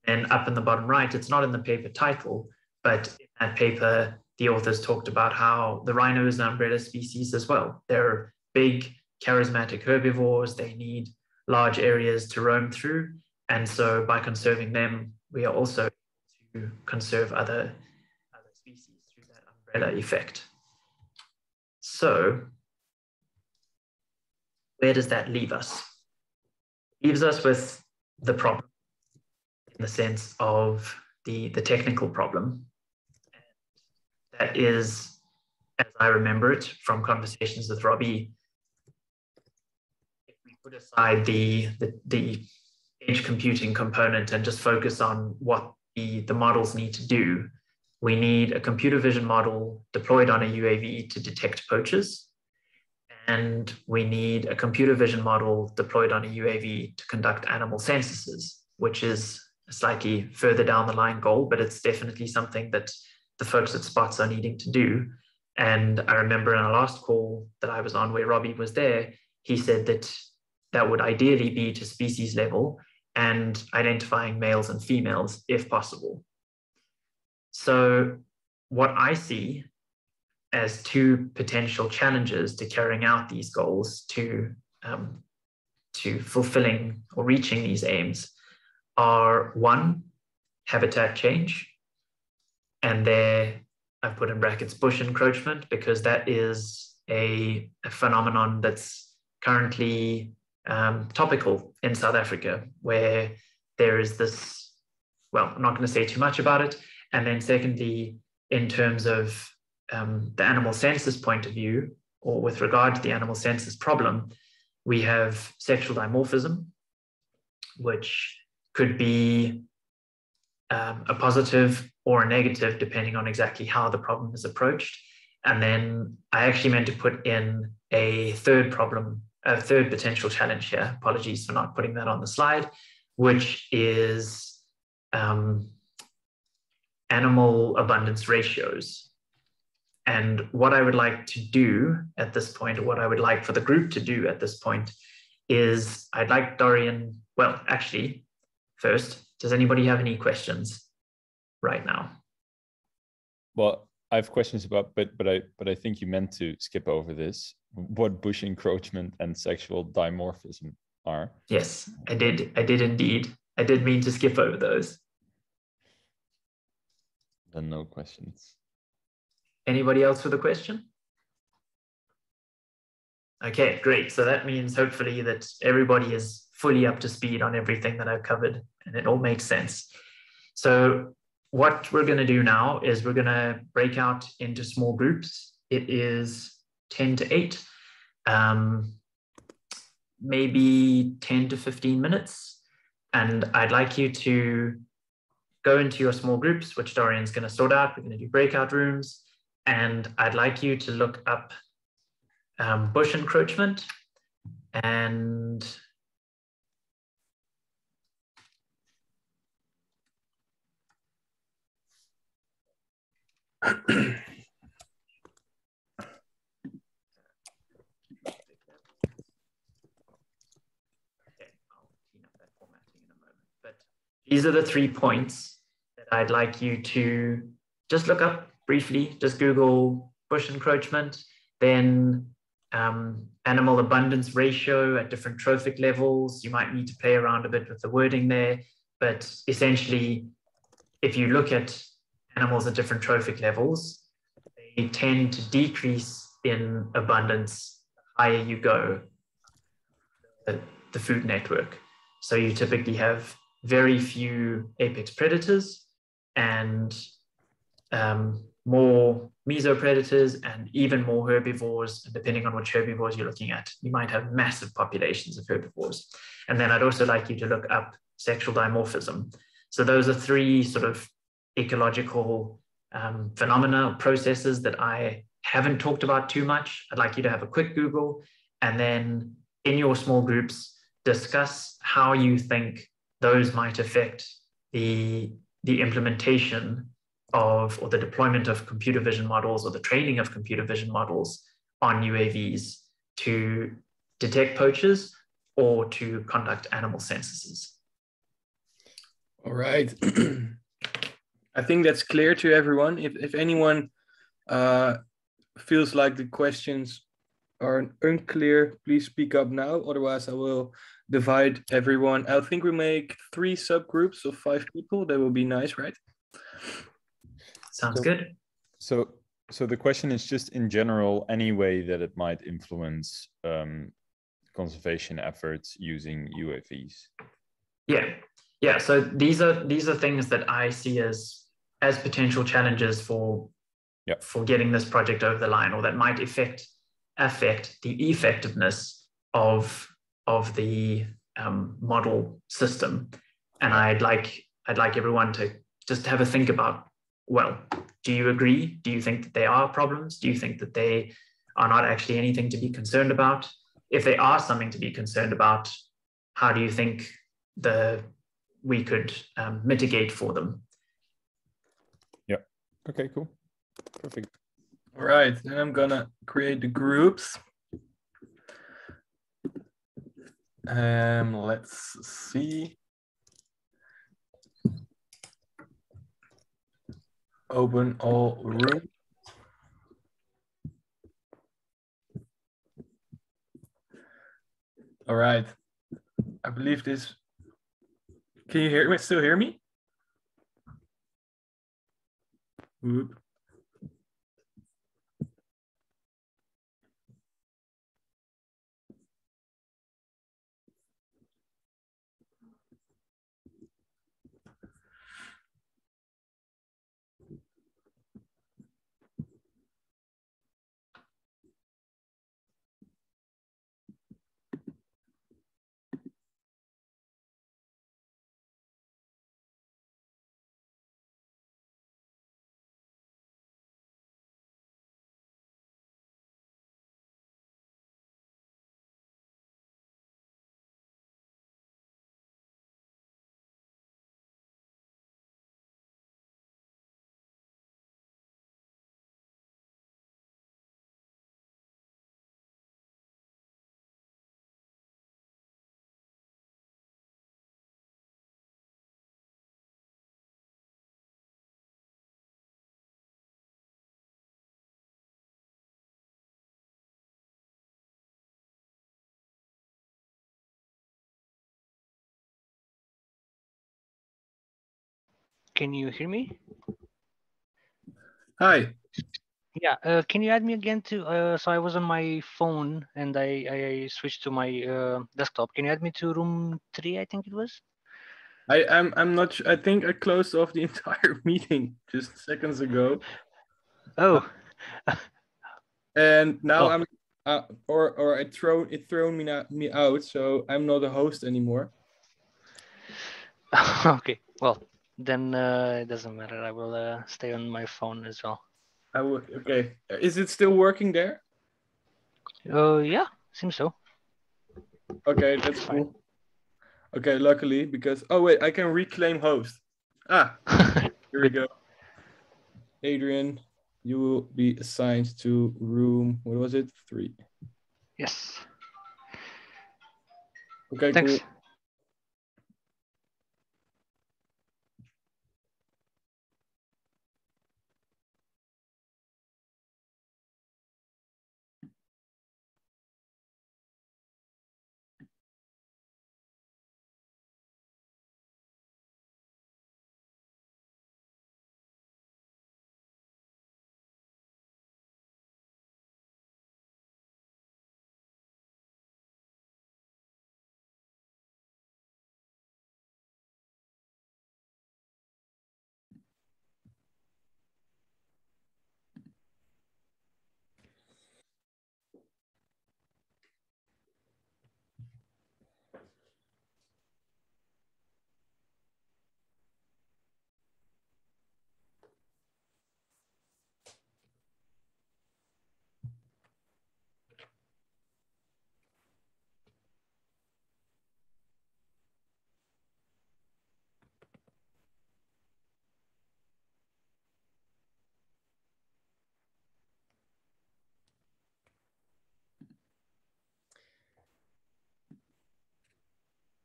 And up in the bottom right, it's not in the paper title, but in that paper, the authors talked about how the rhino is an umbrella species as well. They're big, charismatic herbivores. They need large areas to roam through. And so by conserving them, we are also able to conserve other species through that umbrella effect. So where does that leave us? It leaves us with the problem in the sense of the technical problem. And that is, as I remember it from conversations with Robbie, if we put aside the edge computing component and just focus on what the models need to do, we need a computer vision model deployed on a UAV to detect poachers. And we need a computer vision model deployed on a UAV to conduct animal censuses, which is a slightly further down the line goal, but it's definitely something that the folks at Spots are needing to do. And I remember in our last call that I was on where Robbie was there, he said that that would ideally be to species level and identifying males and females if possible. So what I see as two potential challenges to carrying out these goals, to fulfilling or reaching these aims, are one, habitat change, and there I've put in brackets bush encroachment, because that is a phenomenon that's currently topical in South Africa, where there is this, well, I'm not going to say too much about it. And then secondly, in terms of the animal census point of view, or with regard to the animal census problem, we have sexual dimorphism, which could be a positive or a negative, depending on exactly how the problem is approached. And then I actually meant to put in a third potential challenge here. Apologies for not putting that on the slide, which is animal abundance ratios. And what I would like to do at this point, or what I would like for the group to do at this point, is I'd like Dorian, well, actually, first, does anybody have any questions right now? Well, I have questions about, but I think you meant to skip over this. What bush encroachment and sexual dimorphism are? Yes, I did indeed. I did mean to skip over those. Then no questions. Anybody else with a question? Okay, great. So that means hopefully that everybody is fully up to speed on everything that I've covered and it all makes sense. So what we're going to do now is we're going to break out into small groups. It is 10 to 8, maybe 10 to 15 minutes. And I'd like you to go into your small groups, which Dorian's going to sort out. We're going to do breakout rooms. And I'd like you to look up bush encroachment and these are the 3 points that I'd like you to just look up briefly. Just Google bush encroachment, then animal abundance ratio at different trophic levels. You might need to play around a bit with the wording there, but essentially, if you look at animals at different trophic levels, they tend to decrease in abundance the higher you go, the food network. So you typically have very few apex predators and more mesopredators and even more herbivores. And depending on which herbivores you're looking at, you might have massive populations of herbivores. And then I'd also like you to look up sexual dimorphism. So those are 3 sort of ecological phenomena or processes that I haven't talked about too much. I'd like you to have a quick Google, and then in your small groups, discuss how you think those might affect the implementation of, or the deployment of computer vision models, or the training of computer vision models on UAVs to detect poachers or to conduct animal censuses. All right. I think that's clear to everyone. If anyone feels like the questions are unclear, please speak up now. Otherwise, I will divide everyone. I think we make 3 subgroups of 5 people. That will be nice, right? Sounds good. So the question is just in general, any way that it might influence conservation efforts using UAVs. Yeah. So these are things that I see as potential challenges for getting this project over the line, or that might affect the effectiveness of the model system. And I'd like everyone to just have a think about, well, do you agree? Do you think that they are problems? Do you think that they are not actually anything to be concerned about? If they are something to be concerned about, how do you think we could mitigate for them? Yeah. Okay, cool. Perfect. All right, then I'm gonna create the groups. Let's see. Open all rooms. All right. I believe this. Can you hear me? Still hear me? Whoop. Can you hear me? Hi. Yeah, can you add me again to, so I was on my phone and I switched to my desktop. Can you add me to room 3, I think it was? I'm not. I think I closed off the entire meeting just seconds ago. Oh. And now Oh. I'm or it thrown me out, so I'm not a host anymore. Okay. Well, then it doesn't matter. I will stay on my phone as well. Okay. Is it still working there? Yeah, seems so. Okay, that's cool. Okay, luckily, because wait, I can reclaim host. Here we go. Adrian, you will be assigned to room, what was it? 3. Yes. Okay, thanks. cool.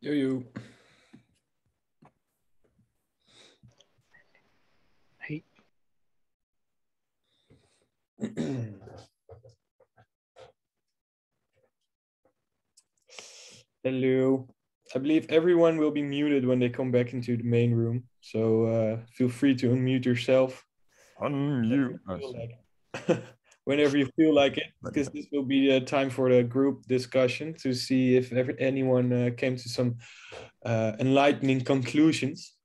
You. Hey. Hello. I believe everyone will be muted when they come back into the main room. So feel free to unmute yourself. Unmute. Whenever you feel like it, because this will be the time for the group discussion to see if anyone came to some enlightening conclusions.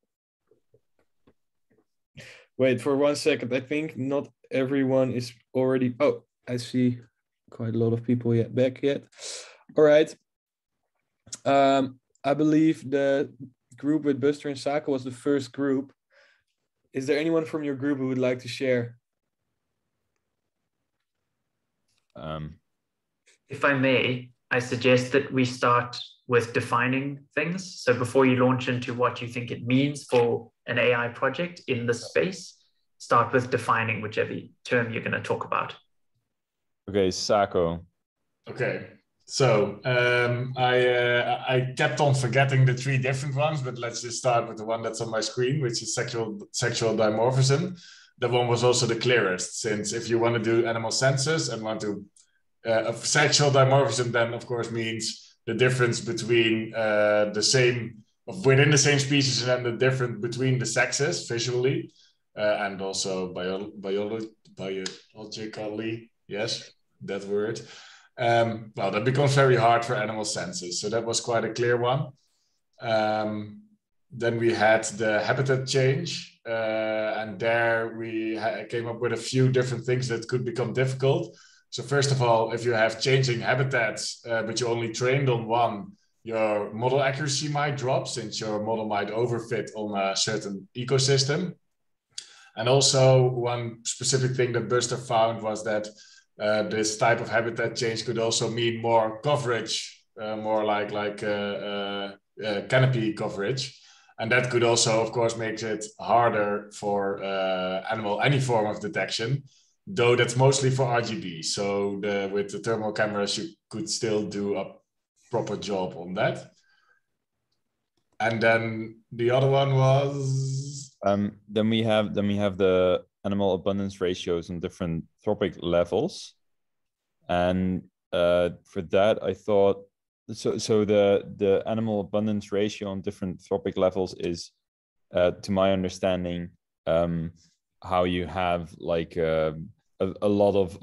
Wait for 1 second. I think not everyone is already. Oh, I see quite a lot of people back yet. All right. I believe the group with Buster and Sako was the first group. Is there anyone from your group who would like to share? If I may, I suggest that we start with defining things. So before you launch into what you think it means for an AI project in this space, start with defining whichever term you're going to talk about. Okay, Sako. Okay, so I kept on forgetting the 3 different ones, but let's just start with the one that's on my screen, which is sexual dimorphism. That one was also the clearest, since if you want to do animal census and want to sexual dimorphism, then of course means the difference between within the same species, and then the difference between the sexes visually, and also biologically. Yes, that word. Well, that becomes very hard for animal census. So that was quite a clear one. Then we had the habitat change, and there we came up with a few different things that could become difficult. So first of all, if you have changing habitats, but you only trained on one, your model accuracy might drop, since your model might overfit on a certain ecosystem. And also one specific thing that Buster found was that this type of habitat change could also mean more coverage, more like canopy coverage. And that could also, of course, make it harder for any form of detection, though that's mostly for RGB. So with the thermal cameras, you could still do a proper job on that. And then the other one was... Then we have the animal abundance ratios on different trophic levels. And for that, I thought, so the animal abundance ratio on different trophic levels is, to my understanding, how you have like a lot of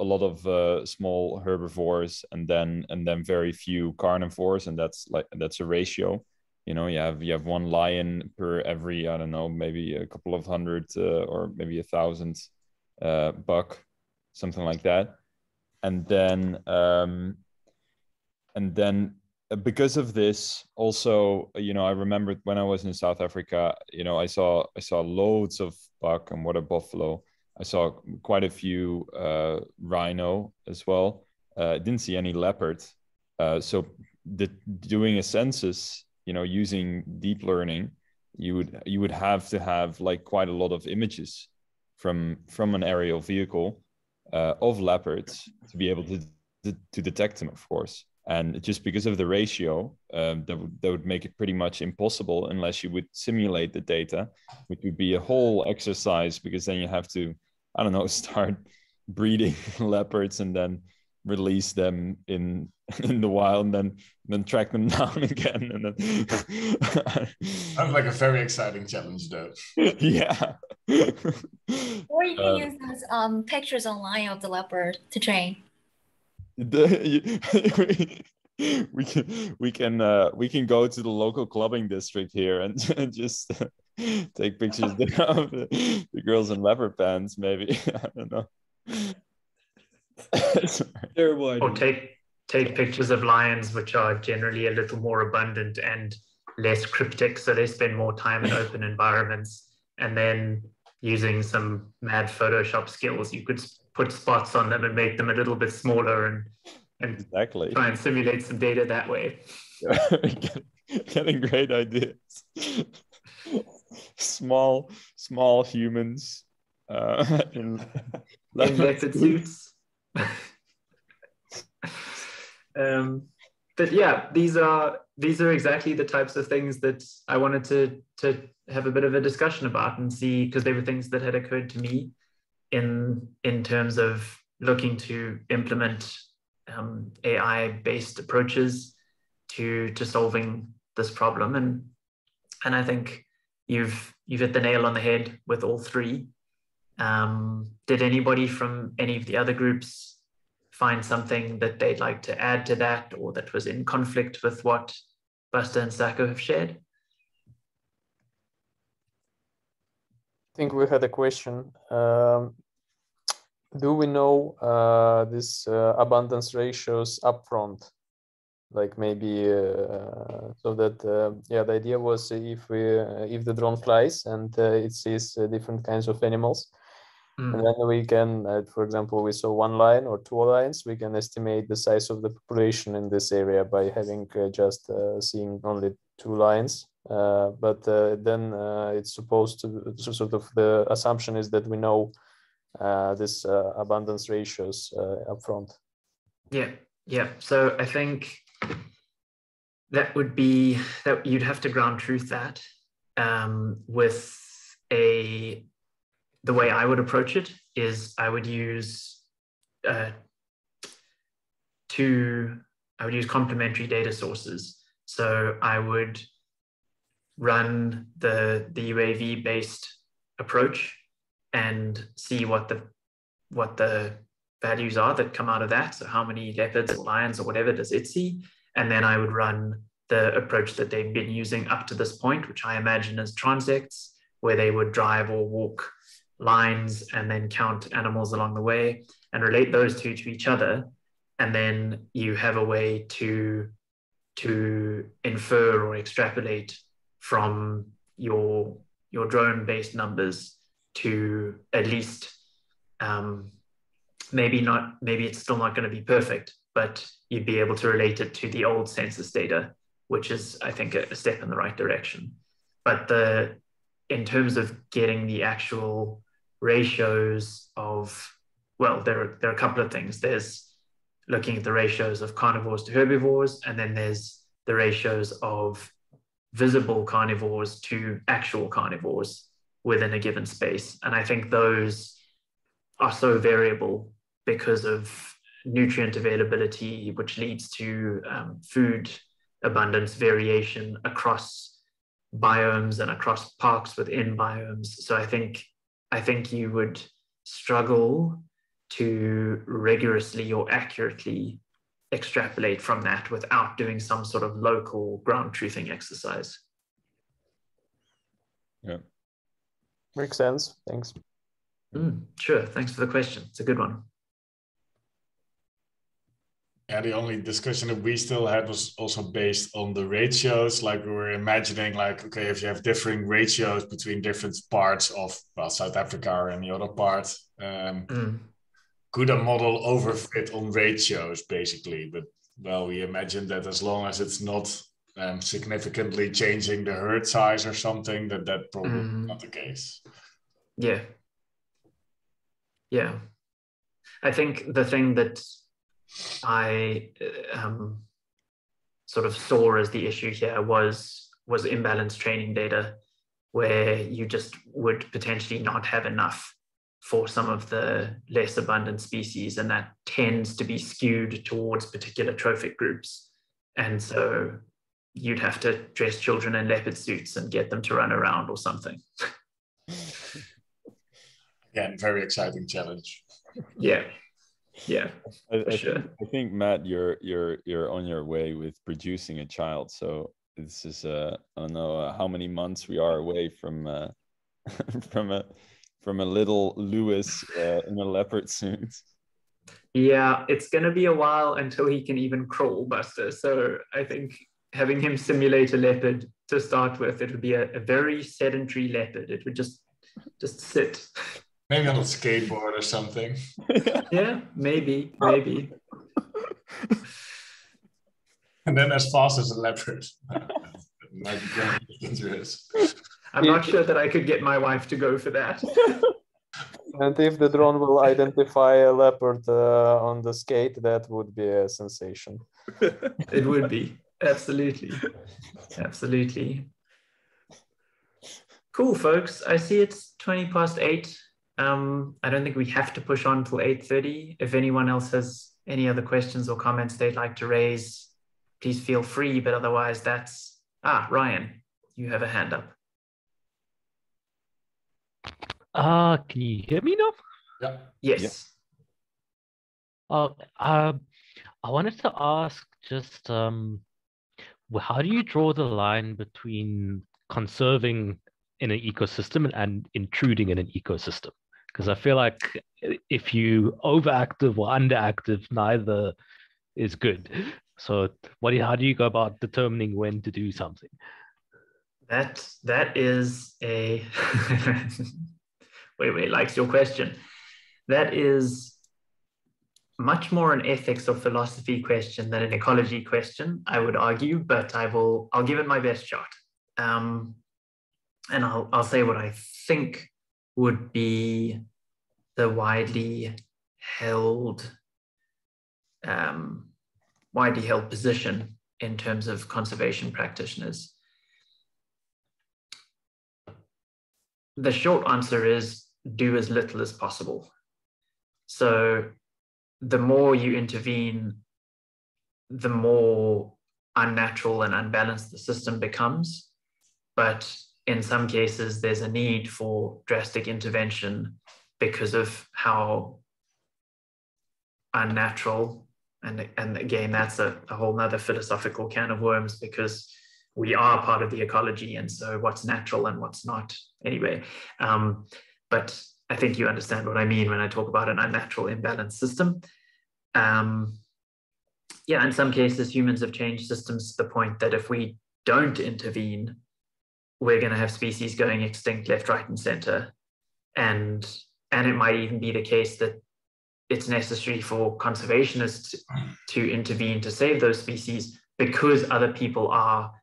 small herbivores and then very few carnivores, and that's a ratio. You know, you have one lion per every, I don't know, maybe a couple of hundred or maybe 1,000 buck, something like that. And then because of this, also, you know, I remembered when I was in South Africa, you know, I saw loads of buck and water buffalo. I saw quite a few rhino as well. I didn't see any leopard. So doing a census, you know, using deep learning, you would have to have like quite a lot of images from an aerial vehicle of leopards to be able to detect them, of course. And just because of the ratio, that would make it pretty much impossible unless you would simulate the data, which would be a whole exercise, because then you have to, I don't know, start breeding leopards and then release them in the wild, and then track them down again. And then Sounds like a very exciting challenge, though. Yeah. Or you can use those pictures online of the leopard to train. We can go to the local clubbing district here and just take pictures of the girls in leopard pants, maybe. I don't know. Terrible idea. Or take pictures of lions, which are generally a little more abundant and less cryptic, so they spend more time in open environments. And then using some mad Photoshop skills, you could put spots on them and make them a little bit smaller and exactly try and simulate some data that way. Getting great ideas. small humans in leopard suits. But yeah, these are exactly the types of things that I wanted to have a bit of a discussion about and see, because they were things that had occurred to me in terms of looking to implement AI-based approaches to solving this problem. And I think you've hit the nail on the head with all three. Did anybody from any of the other groups find something that they'd like to add to that, or that was in conflict with what Buster and Sako have shared? I think we had a question. Do we know these abundance ratios upfront? like maybe so that yeah, the idea was if the drone flies and it sees different kinds of animals, and then we can, for example, we saw one lion or two lions, we can estimate the size of the population in this area by having just seeing only two lions. But then it's supposed to, sort of the assumption is that we know this abundance ratios upfront. Yeah. So I think that would be that you'd have to ground truth that with the way I would approach it is I would use complementary data sources. So I would run the UAV based approach and see what the values are that come out of that. So how many leopards or lions or whatever does it see? And then I would run the approach that they've been using up to this point, which I imagine is transects, where they would drive or walk lines and then count animals along the way and relate those two to each other. And then you have a way to infer or extrapolate from your drone-based numbers to at least maybe it's still not going to be perfect, but you'd be able to relate it to the old census data, which is, I think, a step in the right direction. But in terms of getting the actual ratios of, well, there are a couple of things. There's looking at the ratios of carnivores to herbivores, and then there's the ratios of visible carnivores to actual carnivores within a given space. And I think those are so variable because of nutrient availability, which leads to food abundance variation across biomes and across parks within biomes. So I think you would struggle to rigorously or accurately extrapolate from that without doing some sort of local ground truthing exercise. Yeah. Makes sense. Thanks. Sure. Thanks for the question. It's a good one. Yeah, the only discussion that we still had was also based on the ratios. Like we were imagining, like, okay, if you have differing ratios between different parts of, well, South Africa or any other part, could a model overfit on ratios, basically? But, well, we imagine that as long as it's not significantly changing the herd size or something, that probably is not the case. Yeah. I think the thing that I sort of saw as the issue here was imbalanced training data, where you just would potentially not have enough for some of the less abundant species, and that tends to be skewed towards particular trophic groups. And so you'd have to dress children in leopard suits and get them to run around or something. Again, very exciting challenge. Yeah. I think Matt, you're on your way with producing a child. So this is I don't know how many months we are away from from a little Lewis in a leopard suit. Yeah, it's going to be a while until he can even crawl, Buster. So I think having him simulate a leopard to start with, it would be a very sedentary leopard. It would just sit. Maybe on a skateboard or something. Yeah, maybe. And then as fast as a leopard. Might be very dangerous. I'm not sure that I could get my wife to go for that. And if the drone will identify a leopard on the skate, that would be a sensation. It would be. Absolutely. Cool, folks. I see it's 8:20. I don't think we have to push on till 8:30. If anyone else has any other questions or comments they'd like to raise, please feel free. But otherwise, that's... Ryan, you have a hand up. Can you hear me now? Yeah. Yes. I wanted to ask just how do you draw the line between conserving in an ecosystem and intruding in an ecosystem? Because I feel like if you overactive or underactive, neither is good. So how do you go about determining when to do something? That is a wait, likes your question. That is much more an ethics or philosophy question than an ecology question, I would argue, but I'll give it my best shot. And I'll say what I think would be the widely held position in terms of conservation practitioners. The short answer is do as little as possible. So the more you intervene, the more unnatural and unbalanced the system becomes. But in some cases, there's a need for drastic intervention because of how unnatural, and again, that's a whole nother philosophical can of worms, because we are part of the ecology, and so what's natural and what's not anyway. But I think you understand what I mean when I talk about an unnatural, imbalanced system. Yeah, in some cases, humans have changed systems to the point that if we don't intervene, we're going to have species going extinct left, right, and center. And it might even be the case that it's necessary for conservationists to intervene to save those species because other people are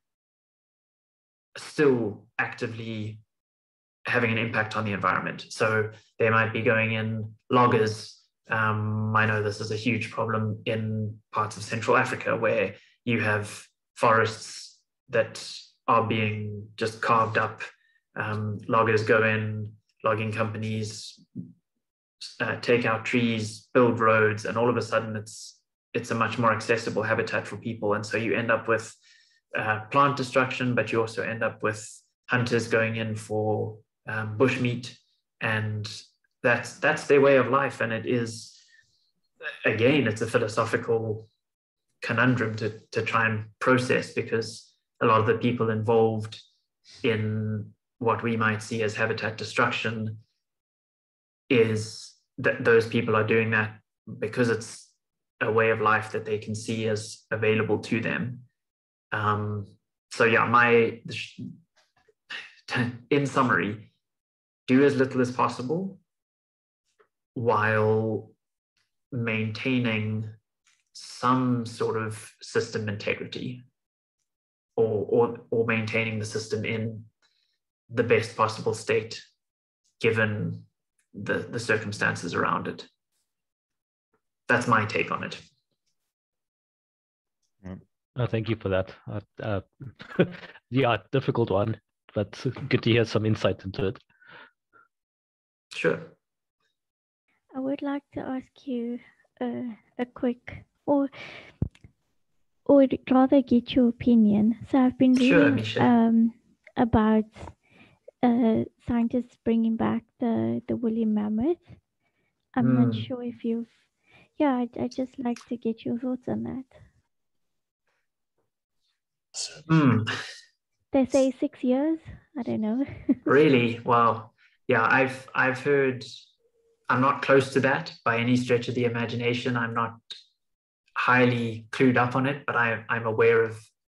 still actively having an impact on the environment. So they might be going in loggers. I know this is a huge problem in parts of Central Africa where you have forests that are being just carved up. Loggers go in, logging companies take out trees, build roads, and all of a sudden it's a much more accessible habitat for people. And so you end up with plant destruction, but you also end up with hunters going in for bushmeat, and that's their way of life. And it is, again, it's a philosophical conundrum to try and process, because a lot of the people involved in what we might see as habitat destruction is that those people are doing that because it's a way of life that they can see as available to them. So yeah, in summary, do as little as possible while maintaining some sort of system integrity, or maintaining the system in the best possible state given the circumstances around it. That's my take on it. Thank you for that. Yeah, difficult one, but good to hear some insight into it. Sure. I would like to ask you a quick, or rather get your opinion. So I've been reading about scientists bringing back the woolly mammoth. I'm not sure if you've, yeah, I'd just like to get your thoughts on that. They say 6 years. I don't know. Really? Wow. Yeah, I've heard. I'm not close to that by any stretch of the imagination. I'm not highly clued up on it, but I'm aware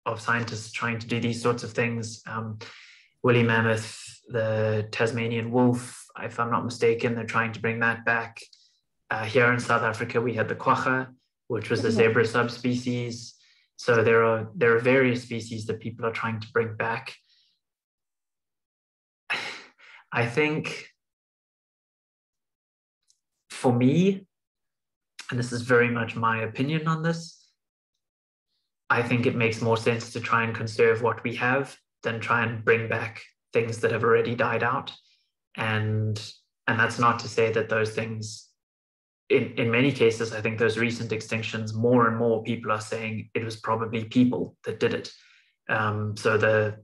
of scientists trying to do these sorts of things. Woolly mammoth, the Tasmanian wolf, if I'm not mistaken, they're trying to bring that back. Here in South Africa, we had the quagga, which was the zebra subspecies. So there are various species that people are trying to bring back. I think for me, and this is very much my opinion on this, I think it makes more sense to try and conserve what we have than try and bring back things that have already died out. And that's not to say that those things, in many cases, I think those recent extinctions, more and more people are saying it was probably people that did it. So the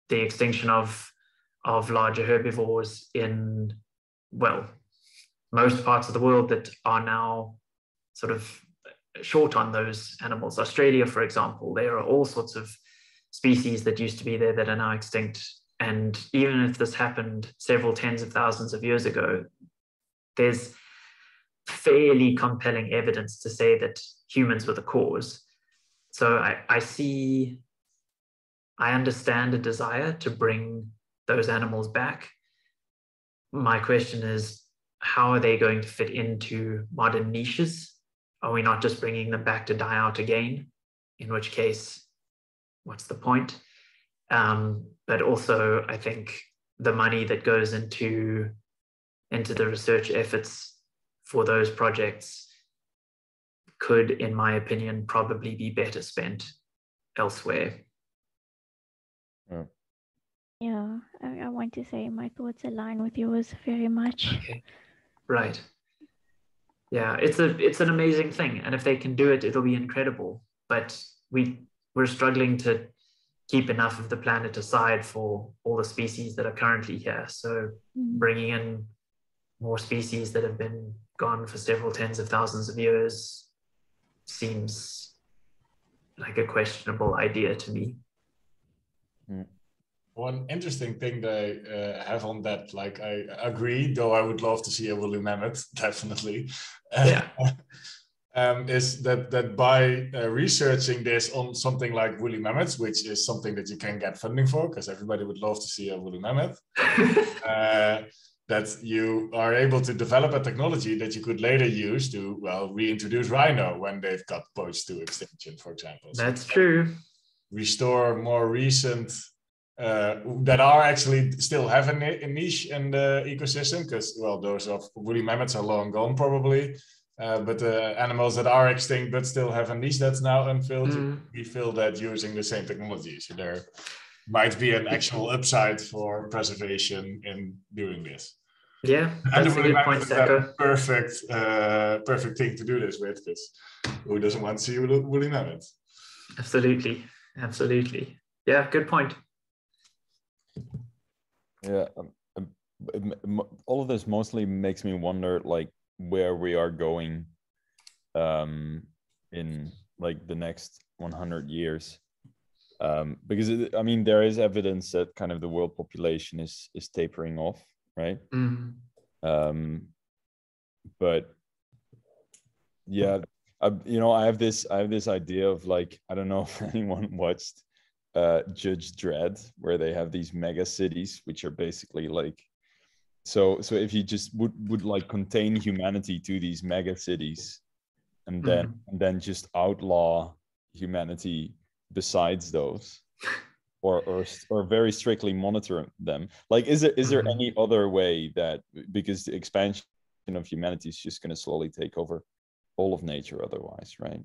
extinction of larger herbivores in, well, most parts of the world that are now sort of short on those animals. Australia, for example, there are all sorts of species that used to be there that are now extinct. And even if this happened several tens of thousands of years ago, there's fairly compelling evidence to say that humans were the cause. So I understand a desire to bring those animals back. My question is, how are they going to fit into modern niches? Are we not just bringing them back to die out again? In which case, what's the point? But also, I think the money that goes into the research efforts for those projects could, in my opinion, probably be better spent elsewhere. Yeah, I want to say my thoughts align with yours very much. Okay, right. Yeah, it's an amazing thing, and if they can do it, it'll be incredible. But we're struggling to keep enough of the planet aside for all the species that are currently here. So bringing in more species that have been gone for several tens of thousands of years seems like a questionable idea to me. One interesting thing that I have on that, like I agree, though I would love to see a woolly mammoth, definitely. Yeah. Is that by researching this on something like woolly mammoths, which is something that you can get funding for, because everybody would love to see a woolly mammoth, that you are able to develop a technology that you could later use to, well, reintroduce rhino when they've got poached to extinction, for example. That's true. Restore more recent that are actually still have a niche in the ecosystem, because, well, those of woolly mammoths are long gone probably, but the animals that are extinct but still have a niche that's now unfilled, we fill that using the same technology. So there might be an actual upside for preservation in doing this. Yeah, and that's the a woolly good point, mammoth is that Seko. perfect thing to do this with, because who doesn't want to see a woolly mammoth? Absolutely. Yeah, good point. Yeah, all of this mostly makes me wonder, like, where we are going in like the next 100 years, because I mean, there is evidence that kind of the world population is tapering off, right? But yeah, I have this idea of, like, I don't know if anyone watched Judge Dredd, where they have these mega cities, which are basically like, so if you just would like contain humanity to these mega cities, and then just outlaw humanity besides those, or very strictly monitor them, like, is there any other way that, because the expansion of humanity is just going to slowly take over all of nature otherwise, right?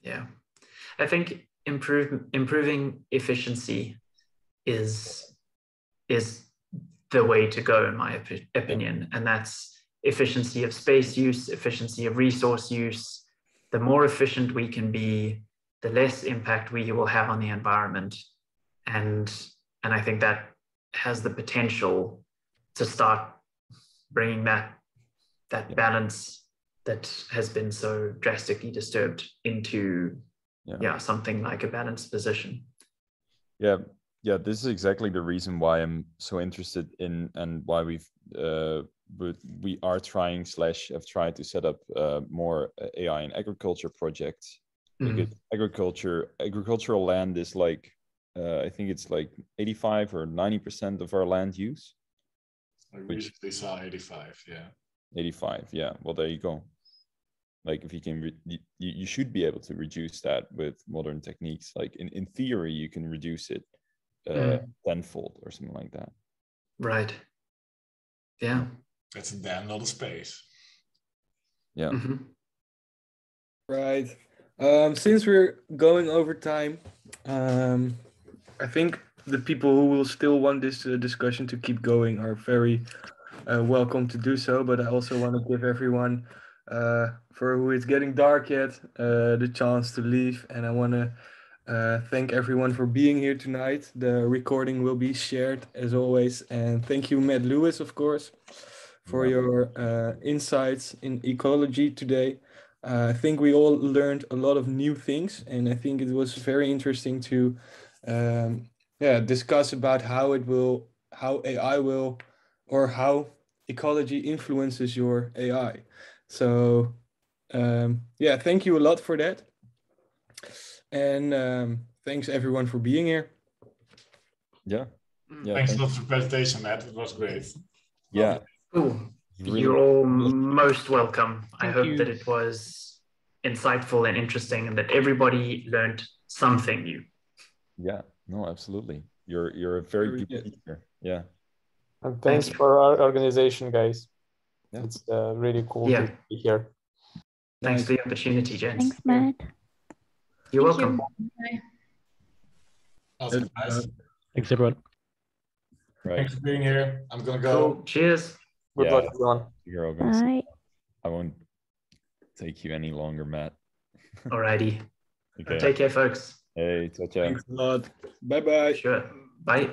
Yeah, I think improving efficiency is the way to go, in my opinion. And that's efficiency of space use, efficiency of resource use. The more efficient we can be, the less impact we will have on the environment. And I think that has the potential to start bringing that balance that has been so drastically disturbed into something like a balanced position. Yeah, this is exactly the reason why I'm so interested in, and why we are trying / have tried to set up more AI in agriculture projects, because agricultural land is like, I think it's like 85 or 90% of our land use. I recently saw 85, yeah. 85, yeah. Well, there you go. Like, if you can, you should be able to reduce that with modern techniques. Like, in theory, you can reduce it tenfold or something like that. Right. Yeah. That's a damn lot of space. Yeah. Right. Since we're going over time, I think the people who will still want this discussion to keep going are very welcome to do so. But I also want to give everyone, for who it's getting dark yet, the chance to leave. And I want to thank everyone for being here tonight. The recording will be shared as always. And thank you, Matt Lewis, of course, for your insights in ecology today. I think we all learned a lot of new things, and I think it was very interesting to discuss about how AI will, or how ecology influences your AI. So thank you a lot for that. And thanks everyone for being here. Yeah. Yeah. Thanks a lot for the presentation, Matt. It was great. Yeah. Cool. Really, You're all most welcome. I Thank hope you. that it was insightful and interesting and that everybody learned something new. yeah. No, absolutely. You're a very good good. teacher. Yeah. And thanks Thank you. for our organization, guys. Yeah. It's really cool Yeah. to be here. Thanks Nice. for the opportunity, gents. Thanks, Matt. You're Thank welcome. you. Awesome, guys. Thanks, everyone. Right. Thanks for being here. I'm gonna go. Cool. Cheers. Good Yeah. luck, everyone. You're all gonna say, Bye. I won't take you any longer, Matt. Alrighty. Okay. Take care, folks. Hey, ciao, ciao. Thanks a lot. Bye bye. Sure. Bye.